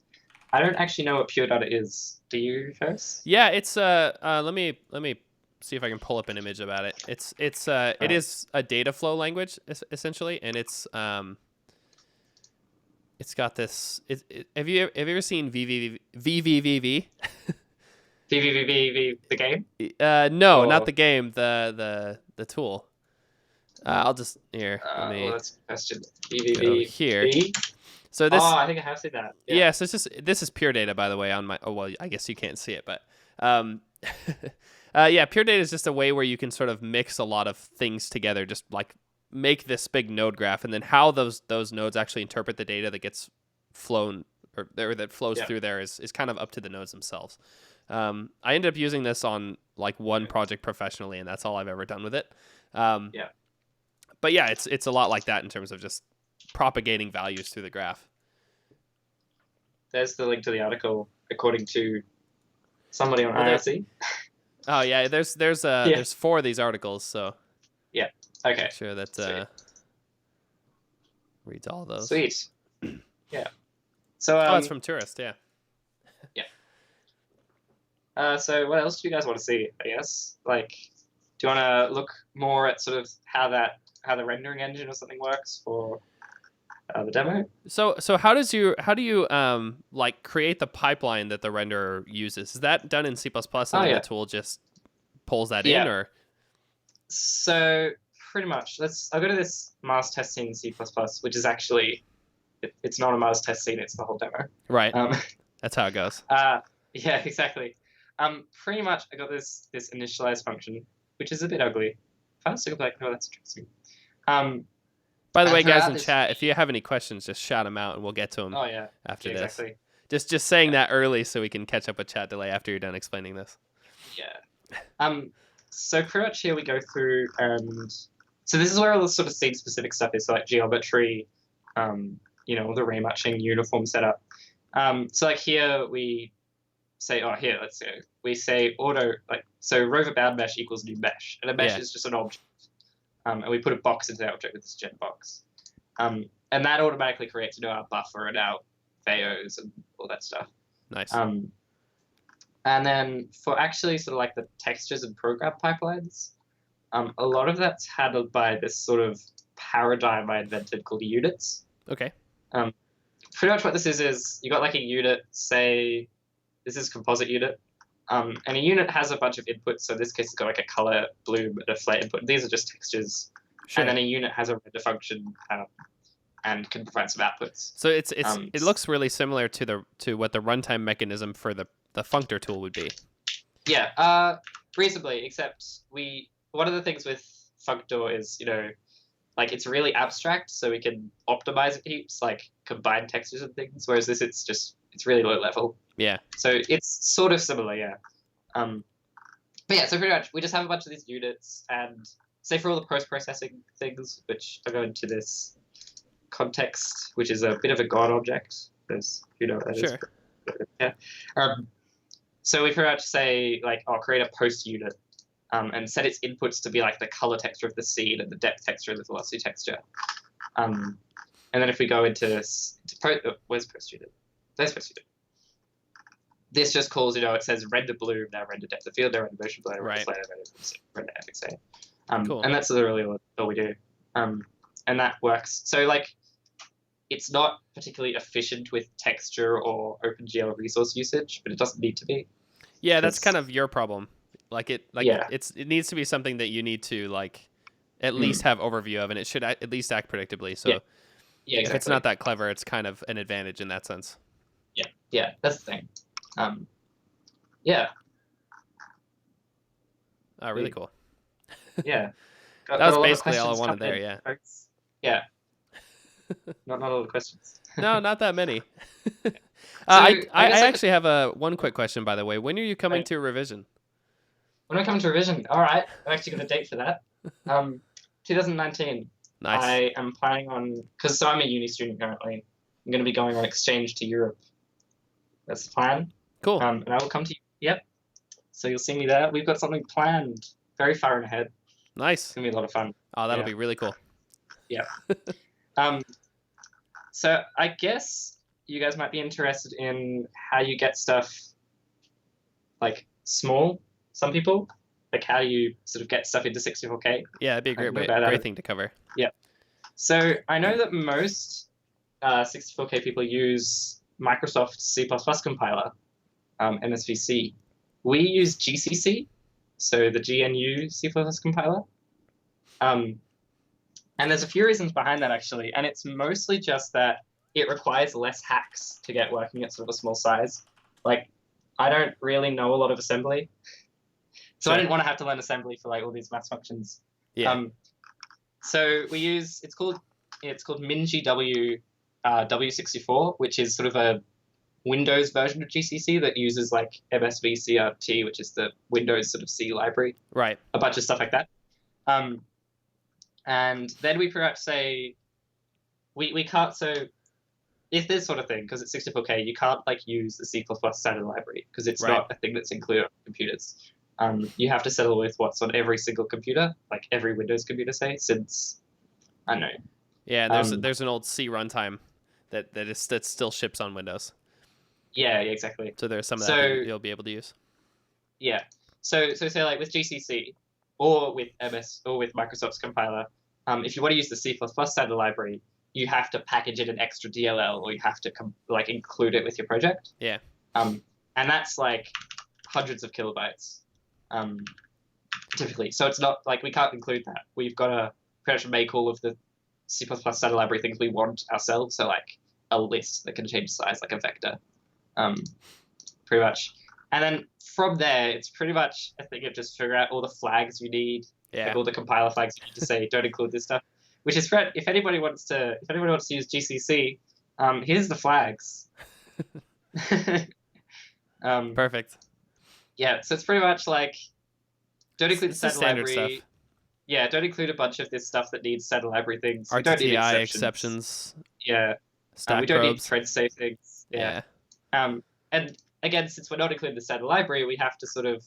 I don't actually know what pure data is. Do you, Ferris? Yeah, it's let me see if I can pull up an image about it. It is a data flow language essentially, and it's got this. Have you ever seen VVVV? VVVV, the game? No, not the game. The tool. I'll just here. That's a question. VVVV here. So this. Oh, I think I have seen that. Yeah. So this is pure data, by the way. On my. Oh well, I guess you can't see it, but pure data is just a way where you can sort of mix a lot of things together, just like make this big node graph, and then how those nodes actually interpret the data that gets flown or that flows through there is kind of up to the nodes themselves. I ended up using this on like one project professionally, and that's all I've ever done with it. But yeah, it's a lot like that in terms of just propagating values through the graph. There's the link to the article according to somebody on IRC. Oh yeah, there's 4 of these articles, so Okay. Make sure that Sweet. reads all those. Sweet. Yeah. So oh, it's from Tourist. Yeah. So what else do you guys want to see? I guess like, do you want to look more at sort of how the rendering engine or something works for the demo? So how do you like create the pipeline that the renderer uses? Is that done in C++ and then yeah. the tool just pulls that Yeah. in, or? So pretty much, I'll go to this Mars test scene in C++, which is actually it's not a Mars test scene; it's the whole demo. Right. That's how it goes. Yeah, exactly. Pretty much, I got this initialize function, which is a bit ugly. If I was to go like, oh, that's interesting. By the way, guys in this... chat, if you have any questions, just shout them out, and we'll get to them. Oh yeah. After yeah, this. Exactly. Just saying that early so we can catch up with chat delay after you're done explaining this. Yeah. So pretty much here we go through, and so this is where all the sort of scene specific stuff is, so like geometry, all the rematching, uniform setup. So like here we say, let's go. We say auto, like, so rover bound mesh equals new mesh, and a mesh is just an object. And we put a box into that object with this gen box. And that automatically creates our buffer and our VAOs and all that stuff. Nice. And then for actually sort of like the textures and program pipelines, a lot of that's handled by this sort of paradigm I invented called units. Okay. Pretty much what this is you got like a unit, say this is composite unit, and a unit has a bunch of inputs. So in this case, it's got like a color, bloom, and a flat input. These are just textures. Sure. And then a unit has a render function and can provide some outputs. So it looks really similar to what the runtime mechanism for the functor tool would be. Yeah, reasonably, except one of the things with functor is, like it's really abstract, so we can optimize it heaps, like combine textures and things, whereas this it's really low level. Yeah. So it's sort of similar, yeah. But yeah, so pretty much we just have a bunch of these units, and say for all the post-processing things, which I go into this context, which is a bit of a God object, because you know what that sure. is. Yeah. So we pretty much say, like, I'll create a post unit and set its inputs to be like the color texture of the scene and the depth texture and the velocity texture. And then if we go into where's post unit? There's post unit. This just calls, it says render bloom, now render depth of field, now render motion blur, render flare, render FXA. Cool. And that's really all we do. And that works. So, like, it's not particularly efficient with texture or OpenGL resource usage, but it doesn't need to be. Yeah, that's kind of your problem. It needs to be something that you need to at least have overview of, and it should at least act predictably. So yeah, exactly. If it's not that clever, it's kind of an advantage in that sense. Yeah, that's the thing. Yeah. Oh, really cool. Yeah. That was basically all I wanted there, yeah. Folks. Yeah. Not all the questions. No, not that many. I actually have one quick question, by the way. When are you coming to revision? When I come to revision? All right. I've actually got a date for that. 2019. Nice. I am planning on, because I'm a uni student currently. I'm going to be going on exchange to Europe. That's the plan. Cool. And I will come to you. Yep. So you'll see me there. We've got something planned very far ahead. Nice. It's going to be a lot of fun. Oh, that'll be really cool. Yeah. So I guess you guys might be interested in how you get stuff like small. Some people, like how you sort of get stuff into 64K. Yeah, that'd be a great thing to cover. Yeah. So I know that most 64K people use Microsoft C++ compiler, MSVC. We use GCC, so the GNU C++ compiler. And there's a few reasons behind that, actually. And it's mostly just that it requires less hacks to get working at sort of a small size. Like, I don't really know a lot of assembly. So I didn't want to have to learn assembly for like all these math functions. Yeah. So we use, it's called MinGW W64, which is sort of a Windows version of GCC that uses like MSVCRT, which is the Windows sort of C library. Right. A bunch of stuff like that. And then we perhaps say, we can't, so if this sort of thing, because it's 64K, you can't like use the C++ standard library because it's not a thing that's included on computers. you have to settle with what's on every single computer, like every Windows computer, say, since, I don't know. Yeah, there's an old C runtime that still ships on Windows. Yeah, exactly. So there's some of that you'll be able to use. Yeah. So say like with GCC or with MS or with Microsoft's compiler, if you want to use the C++ standard library, you have to package in an extra DLL, or you have to like include it with your project. Yeah. And that's like hundreds of kilobytes, typically. So it's not like we can't include that. We've got to pretty much make all of the C++ standard library things we want ourselves. So like a list that can change size, like a vector, pretty much. And then from there, it's pretty much a thing of just figure out all the flags you need, like all the compiler flags you need to say don't include this stuff. Which is great. If anybody wants to use GCC, here's the flags. Perfect. Yeah, so it's pretty much like don't include the standard library. Stuff. Yeah, don't include a bunch of this stuff that needs standard library things. RTTI we don't need exceptions. Yeah. Stack we don't probes. need thread safe things. Yeah. And again, since we're not including the standard library, we have to sort of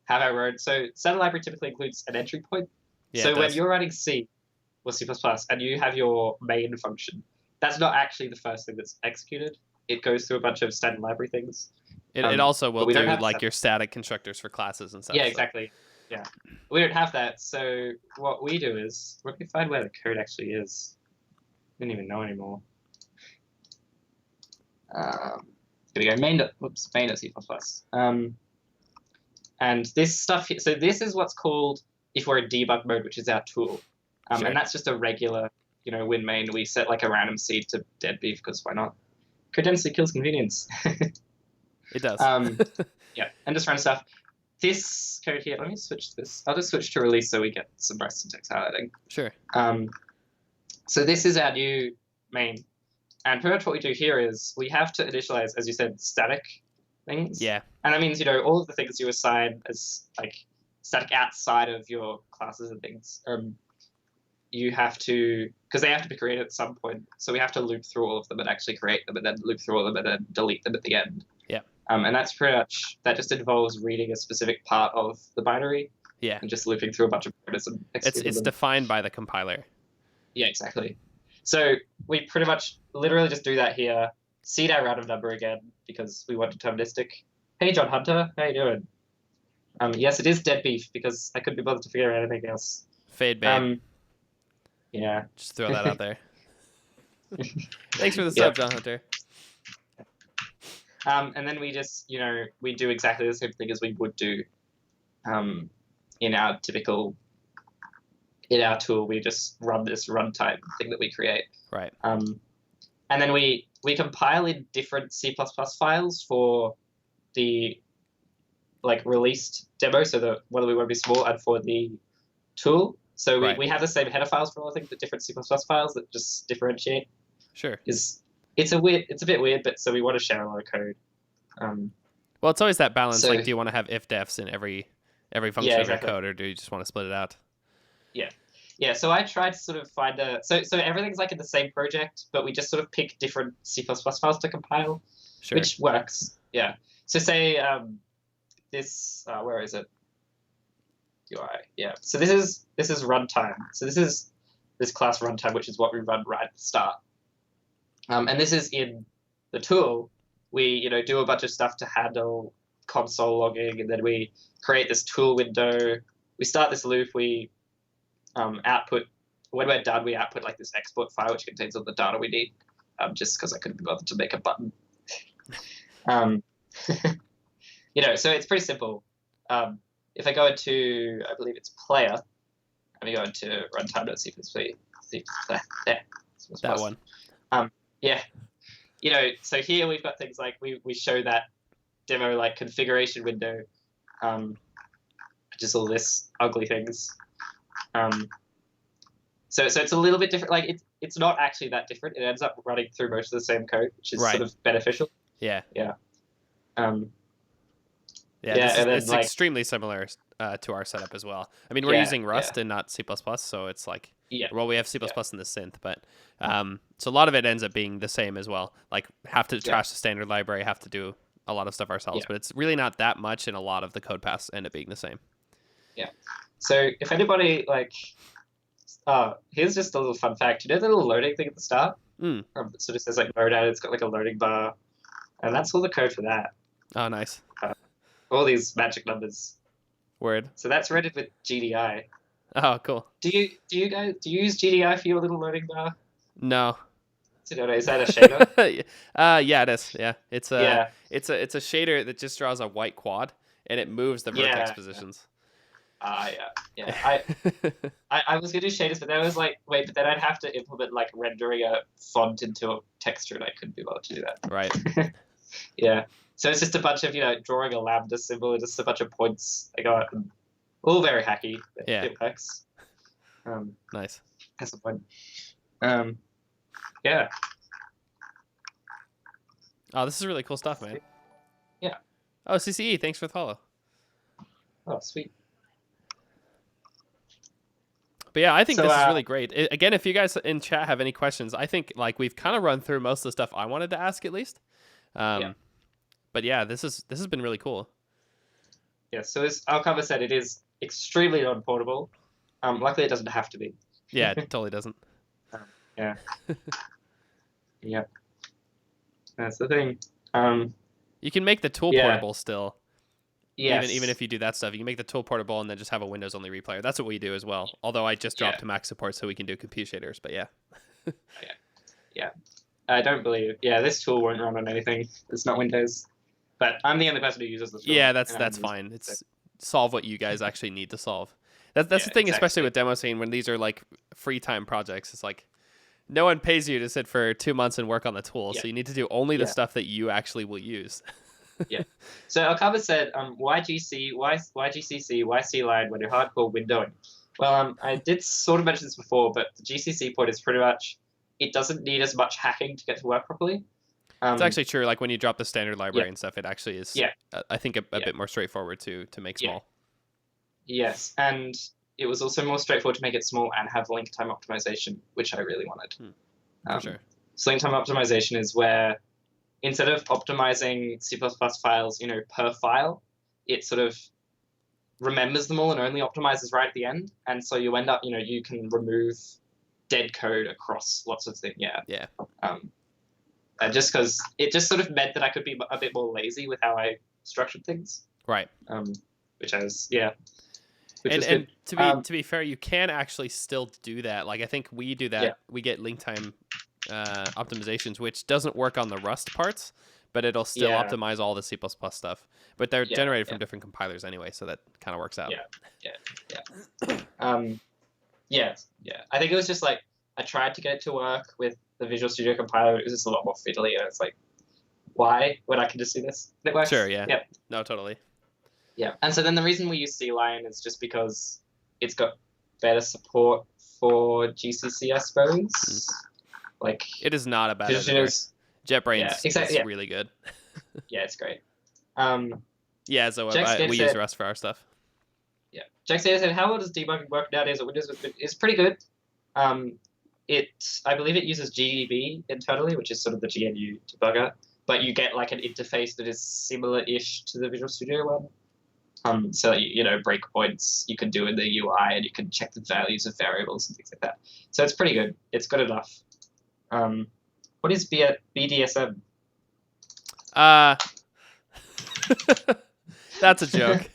have our own. So standard library typically includes an entry point. Yeah, so when you're writing C or C++ and you have your main function, that's not actually the first thing that's executed. It goes through a bunch of standard library things. It also will do like your your static constructors for classes and stuff. Yeah, exactly. Yeah. We don't have that. So what we do is, let me find where the code actually is. I don't even know anymore. Gonna go main.c++. And this stuff, so this is what's called, if we're in debug mode, which is our tool. Sure. And that's just a regular, win main. We set like a random seed to deadbeef because why not? Code density kills convenience. It does. Yeah, and just run stuff. This code here, let me switch this. I'll just switch to release so we get some nice syntax highlighting. Sure. So this is our new main. And pretty much what we do here is we have to initialize, as you said, static things. Yeah. And that means, all of the things you assign as like static outside of your classes and things, you have to, because they have to be created at some point. So we have to loop through all of them and actually create them and then loop through all of them and then delete them at the end. Yeah. And that's pretty much, that just involves reading a specific part of the binary. Yeah. And just looping through a bunch of coders and executing It's them. defined by the compiler. Yeah, exactly. So we pretty much literally just do that here, seed our random number again because we want deterministic. Hey, John Hunter, how you doing? Yes, it is dead beef because I couldn't be bothered to figure out anything else. Fade babe. Yeah. Just throw that out there. Thanks for the sub, John Hunter. And then we just, we do exactly the same thing as we would do in our typical, in our tool. We just run this runtime thing that we create. Right. And then we compile in different C++ files for the released demo, so the one that we want to be small, and for the tool. So we have the same header files for all things, but different C++ files that just differentiate. Sure. It's a bit weird, but so we want to share a lot of code. Well, it's always that balance. Do you want to have if defs in every function of your code, or do you just want to split it out? Yeah. Yeah, so I tried to sort of find so everything's like in the same project, but we just sort of pick different C++ files to compile, which works. Yeah. So say this, where is it? UI. Yeah. So this is runtime. So this is this class runtime, which is what we run right at the start. And this is in the tool. We do a bunch of stuff to handle console logging, and then we create this tool window. We start this loop. We output, when we're done, we output like this export file which contains all the data we need, just because I couldn't be bothered to make a button. So it's pretty simple. If I go into, I believe it's player, and we go into runtime.cpd, that one. Yeah. So here we've got things like we show that demo like configuration window, just all this ugly things. So it's a little bit different. Like it's not actually that different. It ends up running through most of the same code, which is sort of beneficial. Yeah. Yeah. It's extremely similar to our setup as well. I mean, we're using Rust and not C++, so it's like, well, we have C++ in the synth, but so a lot of it ends up being the same as well. Like, have to trash the standard library, have to do a lot of stuff ourselves, Yeah. but it's really not that much, and a lot of the code paths end up being the same. Yeah. So if anybody like, here's just a little fun fact. You know the little loading thing at the start? Mm. It sort of says like load out. It's got like a loading bar, and that's all the code for that. Oh, nice. All these magic numbers. Word. So that's rendered with GDI. Oh, cool. Do you use GDI for your little loading bar? No. So, is that a shader? Yeah, it is. Yeah, it's a Yeah. it's a shader that just draws a white quad and it moves the vertex positions. Yeah. I was gonna do shaders, but then I was like, wait, but then I'd have to implement like rendering a font into a texture, and I couldn't be bothered to do that. Right. Yeah. So it's just a bunch of drawing a lambda symbol, and just a bunch of points I got, all very hacky. Yeah. It works. Nice. That's the point. Yeah. Oh, this is really cool stuff, man. Yeah. Oh, CCE, thanks for the follow. Oh, sweet. But yeah, I think this is really great. Again, if you guys in chat have any questions, I think like we've kind of run through most of the stuff I wanted to ask at least. But yeah, this has been really cool. Yeah. So as Alcava said, it is extremely non-portable. Luckily, it doesn't have to be. Yeah, it totally doesn't. Yeah. Yeah. That's the thing. You can make the tool portable still. Yes. Even if you do that stuff, you can make the tool portable and then just have a Windows only replayer. That's what we do as well. Although I just dropped to Mac support so we can do compute shaders. But yeah. Yeah. I don't believe. Yeah, this tool won't run on anything. It's not Windows. But I'm the only person who uses the tool. Yeah, that's fine. It's solve what you guys actually need to solve. That's the thing, exactly. Especially with demo scene when these are like free time projects. It's like no one pays you to sit for 2 months and work on the tool, so you need to do only the stuff that you actually will use. Yeah. So Alcava said, why GC, why GCC, why C-line when you're hardcore windowing? Well, I did sort of mention this before, but the GCC point is pretty much, it doesn't need as much hacking to get to work properly. It's actually true. Like when you drop the standard library and stuff, it actually is, I think, a bit more straightforward to make small. Yes, and it was also more straightforward to make it small and have link time optimization, which I really wanted. For sure. So link time optimization is where instead of optimizing C++ files, per file, it sort of remembers them all and only optimizes right at the end. And so you end up, you can remove dead code across lots of things. Yeah. Just because it just sort of meant that I could be a bit more lazy with how I structured things. Right. Which I was, and to be fair, you can actually still do that. Like I think we do that. Yeah. We get link time optimizations, which doesn't work on the Rust parts, but it'll still optimize all the C++ stuff. But they're generated from different compilers anyway, so that kind of works out. I think it was just like I tried to get it to work with the Visual Studio compiler. It was just a lot more fiddly, and it's like, why? When I can just do this? And it works. Sure. Yeah. Yep. No, totally. Yeah, and so then the reason we use CLion is just because it's got better support for GCC, I suppose. Like it is not a bad editor. JetBrains is really good. Yeah, it's great. So we use Rust for our stuff. Yeah, Jack said, how well does debugging work nowadays at Windows? It's pretty good. I believe it uses GDB internally, which is sort of the GNU debugger, but you get like an interface that is similar-ish to the Visual Studio one. So breakpoints you can do in the UI, and you can check the values of variables and things like that. So it's pretty good. It's good enough. What is BDSM? That's a joke.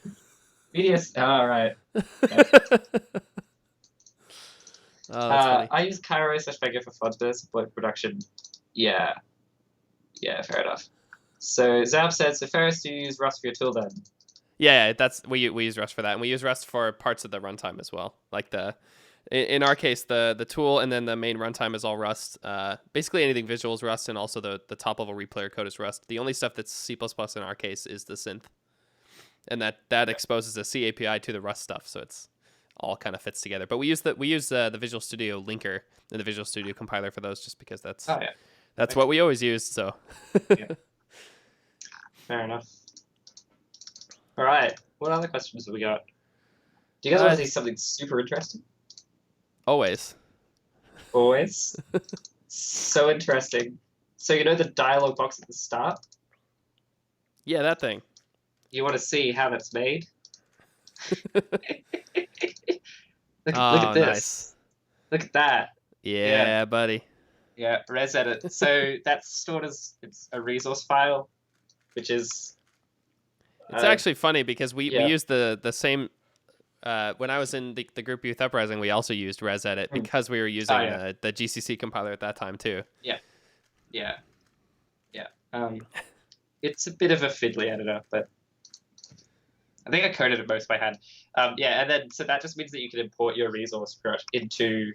BDSM. All right. Oh, that's funny. I use Cairo/Pega for fodder support production. Yeah, fair enough. So Zab said, so Ferris, do you use Rust for your tool then? Yeah, we use Rust for that, and we use Rust for parts of the runtime as well. Like in our case, the tool and then the main runtime is all Rust. Basically anything visual is Rust, and also the top level replayer code is Rust. The only stuff that's C++ in our case is the synth, and that exposes a C API to the Rust stuff, so it's all kind of fits together. But we use the Visual Studio linker and the Visual Studio compiler for those, just because that's what we always used. So fair enough. All right, what other questions have we got? Do you guys want to see something super interesting? Always. So interesting. So the dialog box at the start? Yeah, that thing. You want to see how that's made? Look Oh, at this. nice. Look at that. Yeah, buddy. Yeah, res edit. So that's stored as it's a resource file, which is It's actually funny because we yeah. used the same. When I was in the group Youth Uprising, we also used res edit because we were using the GCC compiler at that time too. Yeah. It's a bit of a fiddly editor, but I think I coded it most by hand. And then so that just means that you can import your resource into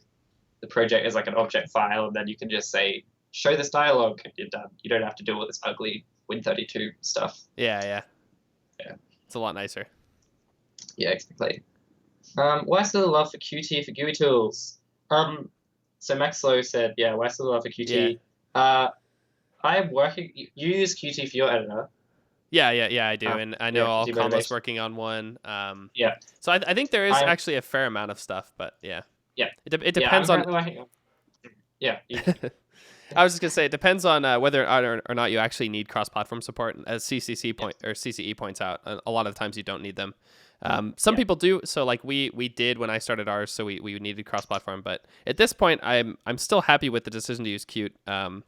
the project as like an object file, and then you can just say, show this dialogue, and you're done. You don't have to do all this ugly Win32 stuff. Yeah. It's a lot nicer. Yeah, exactly. Why still the love for Qt for GUI tools? So Maxlow said, why still the love for Qt? Yeah. I am working. You use Qt for your editor. Yeah, I do, and I know all Combo's working on one. So I think there is actually a fair amount of stuff, but it depends on. I was just gonna say it depends on whether or not you actually need cross-platform support. As CCE points out, a lot of times you don't need them. Some people do. So like we did when I started ours, so we needed cross-platform. But at this point, I'm still happy with the decision to use Qt.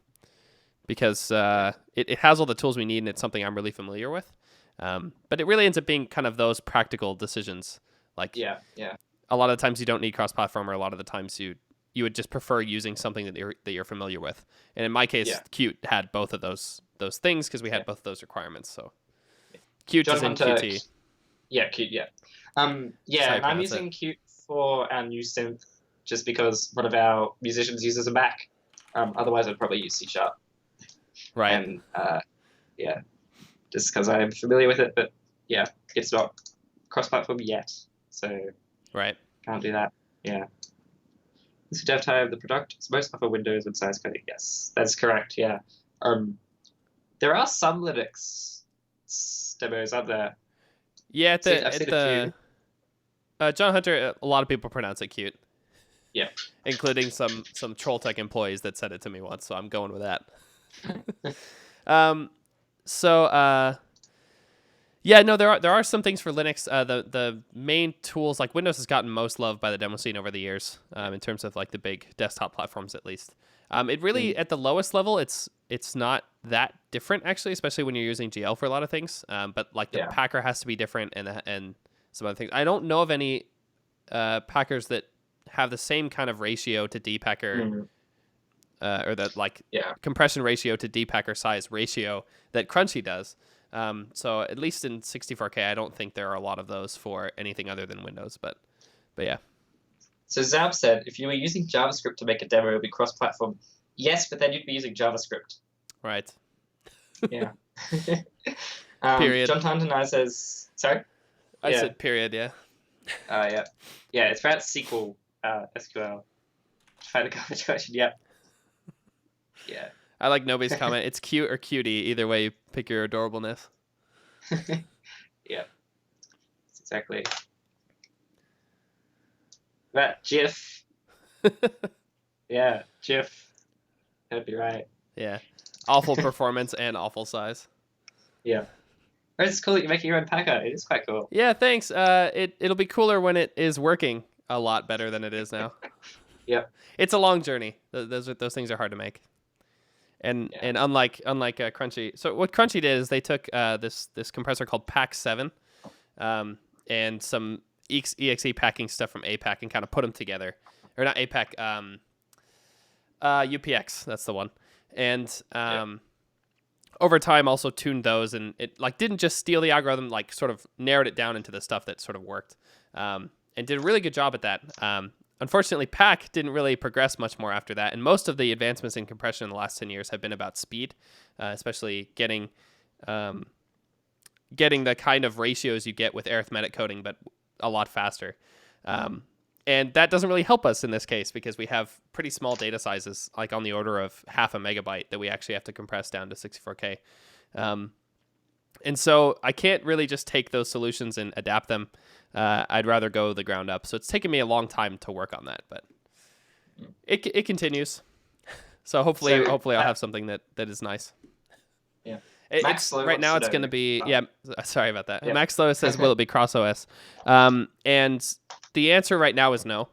Because it has all the tools we need, and it's something I'm really familiar with. But it really ends up being kind of those practical decisions. Like, a lot of the times you don't need cross-platform, or a lot of the times you would just prefer using something that you're familiar with. And in my case, Qt had both of those things because we had both of those requirements. So Qt is in Qt. Qt. And I'm using Qt for our new synth just because one of our musicians uses a Mac. Otherwise, I'd probably use C#. Right. And just because I'm familiar with it, but it's not cross-platform yet, so can't do that. This is dev time. The product is most for Windows with size coding. Yes, that's correct. Yeah. There are some Linux demos out there. Yeah, I've seen a few. John Hunter, a lot of people pronounce it cute. Yeah. Including some Trolltech employees that said it to me once, so I'm going with that. There are some things for Linux. The main tools, like Windows has gotten most love by the demo scene over the years, in terms of like the big desktop platforms at least. It really at the lowest level it's not that different actually, especially when you're using GL for a lot of things. But like the packer has to be different and some other things. I don't know of any packers that have the same kind of ratio to dpacker or that like compression ratio to dpacker size ratio that Crunchy does. So at least in 64K, I don't think there are a lot of those for anything other than Windows, but yeah. So Zab said, if you were using JavaScript to make a demo, it would be cross-platform. Yes, but then you'd be using JavaScript. Right. Yeah. Period. John Tantanai says, sorry? I said period, yeah. Yeah, it's about SQL, SQL. Find a conversation, Yeah. I like nobody's comment. It's cute or cutie. Either way, you pick your adorableness. Yeah. Exactly. That GIF. GIF. That'd be right. Yeah. Awful performance and awful size. Yeah. It's cool that you're making your own packer. It is quite cool. Yeah, thanks. It'll be cooler when it is working a lot better than it is now. Yep. It's a long journey. Those things are hard to make. And unlike Crunchy, so what Crunchy did is they took this compressor called Pack 7, and some exe packing stuff from APAC and kind of put them together, or not APAC, UPX, that's the one, and over time also tuned those, and it like didn't just steal the algorithm, like sort of narrowed it down into the stuff that sort of worked, and did a really good job at that. Unfortunately, Pack didn't really progress much more after that, and most of the advancements in compression in the last 10 years have been about speed, especially getting the kind of ratios you get with arithmetic coding, but a lot faster. And that doesn't really help us in this case because we have pretty small data sizes, like on the order of 0.5 MB that we actually have to compress down to 64K. And so I can't really just take those solutions and adapt them. I'd rather go the ground up. So it's taken me a long time to work on that, but it continues. So hopefully I'll have something that is nice. Yeah. Max It's Slow right now. wants It's to going to know. be Sorry about that. Yeah. Max Slow says, "Will it be cross OS?" And the answer right now is no.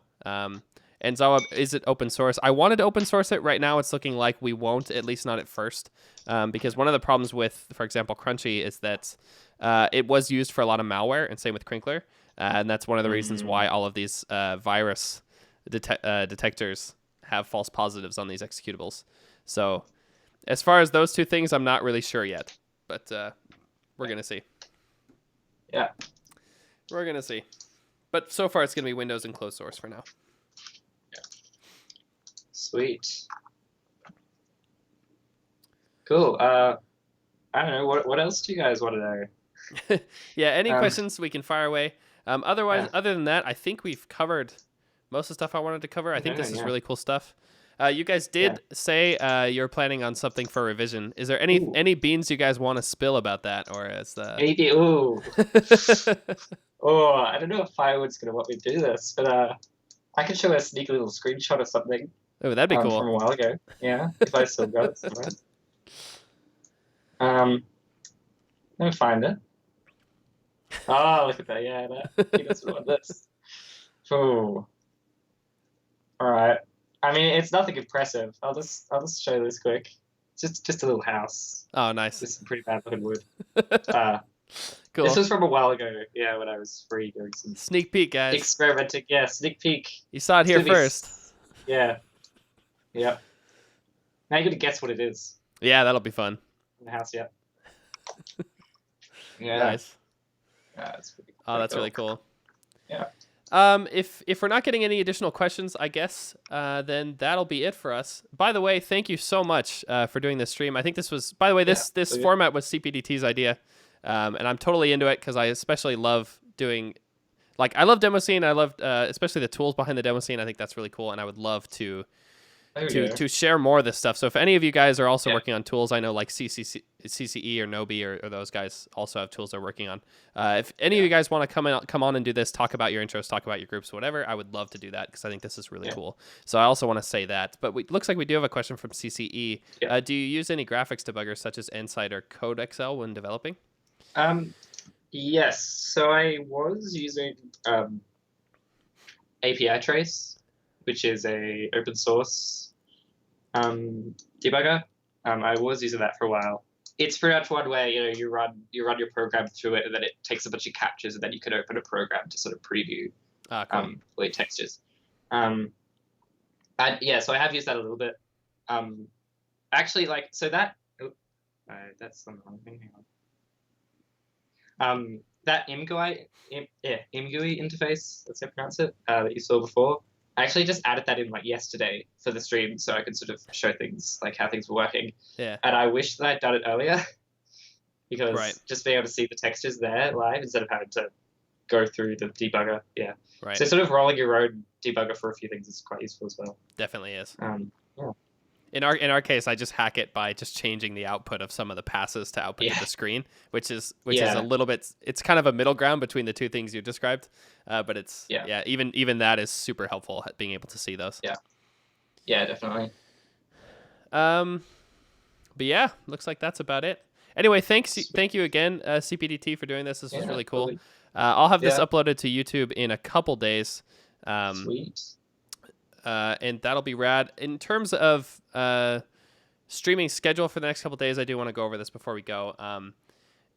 And Zawa, is it open source? I wanted to open source it. Right now, it's looking like we won't, at least not at first, because one of the problems with, for example, Crunchy is that it was used for a lot of malware, and same with Crinkler, and that's one of the reasons why all of these virus detectors have false positives on these executables. So, as far as those two things, I'm not really sure yet, but we're gonna see. Yeah, we're gonna see. But so far, it's gonna be Windows and closed source for now. Sweet. Cool. I don't know. What else do you guys want to know? Yeah. Any questions we can fire away. Otherwise, other than that, I think we've covered most of the stuff I wanted to cover. I think this is really cool stuff. You guys did say you're planning on something for revision. Is there any beans you guys want to spill about that, or is the maybe? Oh, I don't know if Firewood's gonna want me to do this, but I could show a sneaky little screenshot of something. Oh, that'd be cool. From a while ago. Yeah, if I still got it somewhere. Let me find it. Oh, look at that! Yeah, he doesn't want this. Oh. All right. I mean, it's nothing impressive. I'll just show this quick. It's just a little house. Oh, nice. Just some pretty bad looking wood. Cool. This was from a while ago. Yeah, when I was free doing some sneak peek, guys. Experimenting. Yeah, sneak peek. You saw it here first. Yeah. Yeah. Now you got to guess what it is. Yeah, that'll be fun. In the house, yeah. Yeah. Nice. Yeah, that's pretty that's really cool. Yeah. If we're not getting any additional questions, I guess then that'll be it for us. By the way, thank you so much for doing this stream. I think this was, by the way, this format was cpdt's idea, and I'm totally into it because I especially love doing, like, I love demo scene. I love especially the tools behind the demo scene. I think that's really cool, and I would love to share more of this stuff. So if any of you guys are also working on tools, I know like CCE or Nobi or those guys also have tools they're working on. If any of you guys want to come on and do this, talk about your intros, talk about your groups, whatever, I would love to do that because I think this is really cool. So I also want to say that. But it looks like we do have a question from CCE. Do you use any graphics debuggers such as Nsight or CodeXL when developing? Yes. So I was using API Trace, which is a open source debugger. I was using that for a while. It's pretty much one where you run your program through it, and then it takes a bunch of captures, and then you can open a program to sort of preview all your textures. And yeah, so I have used that a little bit. Actually, like, so that that's the wrong thing. Hang on. That ImGUI interface, that's how you pronounce it, that you saw before. I actually just added that in like yesterday for the stream so I could sort of show things, like how things were working. Yeah. And I wish that I'd done it earlier because just being able to see the textures there live instead of having to go through the debugger. Yeah. Right. So sort of rolling your own debugger for a few things is quite useful as well. Definitely is. Yeah. In our case, I just hack it by just changing the output of some of the passes to output to the screen, which is a little bit. It's kind of a middle ground between the two things you described, but it's even that is super helpful being able to see those. Yeah, definitely. But yeah, looks like that's about it. Anyway, thank you again, cpdt, for doing this. This was really cool. I'll have this uploaded to YouTube in a couple days. Sweet. And that'll be rad. In terms of streaming schedule for the next couple days, I do want to go over this before we go.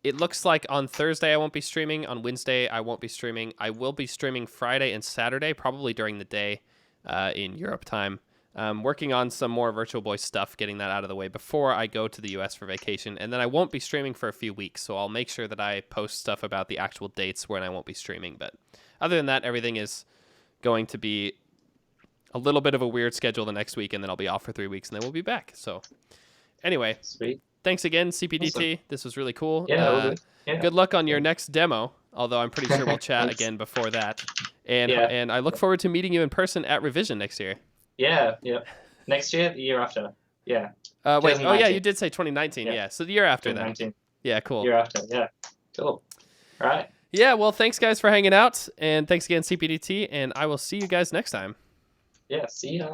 It looks like on Thursday I won't be streaming. On Wednesday I won't be streaming. I will be streaming Friday and Saturday, probably during the day in Europe time. Working on some more Virtual Boy stuff, getting that out of the way before I go to the US for vacation. And then I won't be streaming for a few weeks, so I'll make sure that I post stuff about the actual dates when I won't be streaming. But other than that, everything is going to be a little bit of a weird schedule the next week, and then I'll be off for 3 weeks, and then we'll be back. So anyway, sweet. Thanks again, cpdt. Awesome. This was really cool. Good luck on your next demo, although I'm pretty sure we'll chat again before that. And I look forward to meeting you in person at Revision next year. Yeah. Next year, the year after. Yeah. Wait, you did say 2019. Yeah. So the year after that. Yeah, cool. Year after, yeah. Cool. All right. Yeah, well, thanks, guys, for hanging out. And thanks again, cpdt. And I will see you guys next time. Yeah, see ya.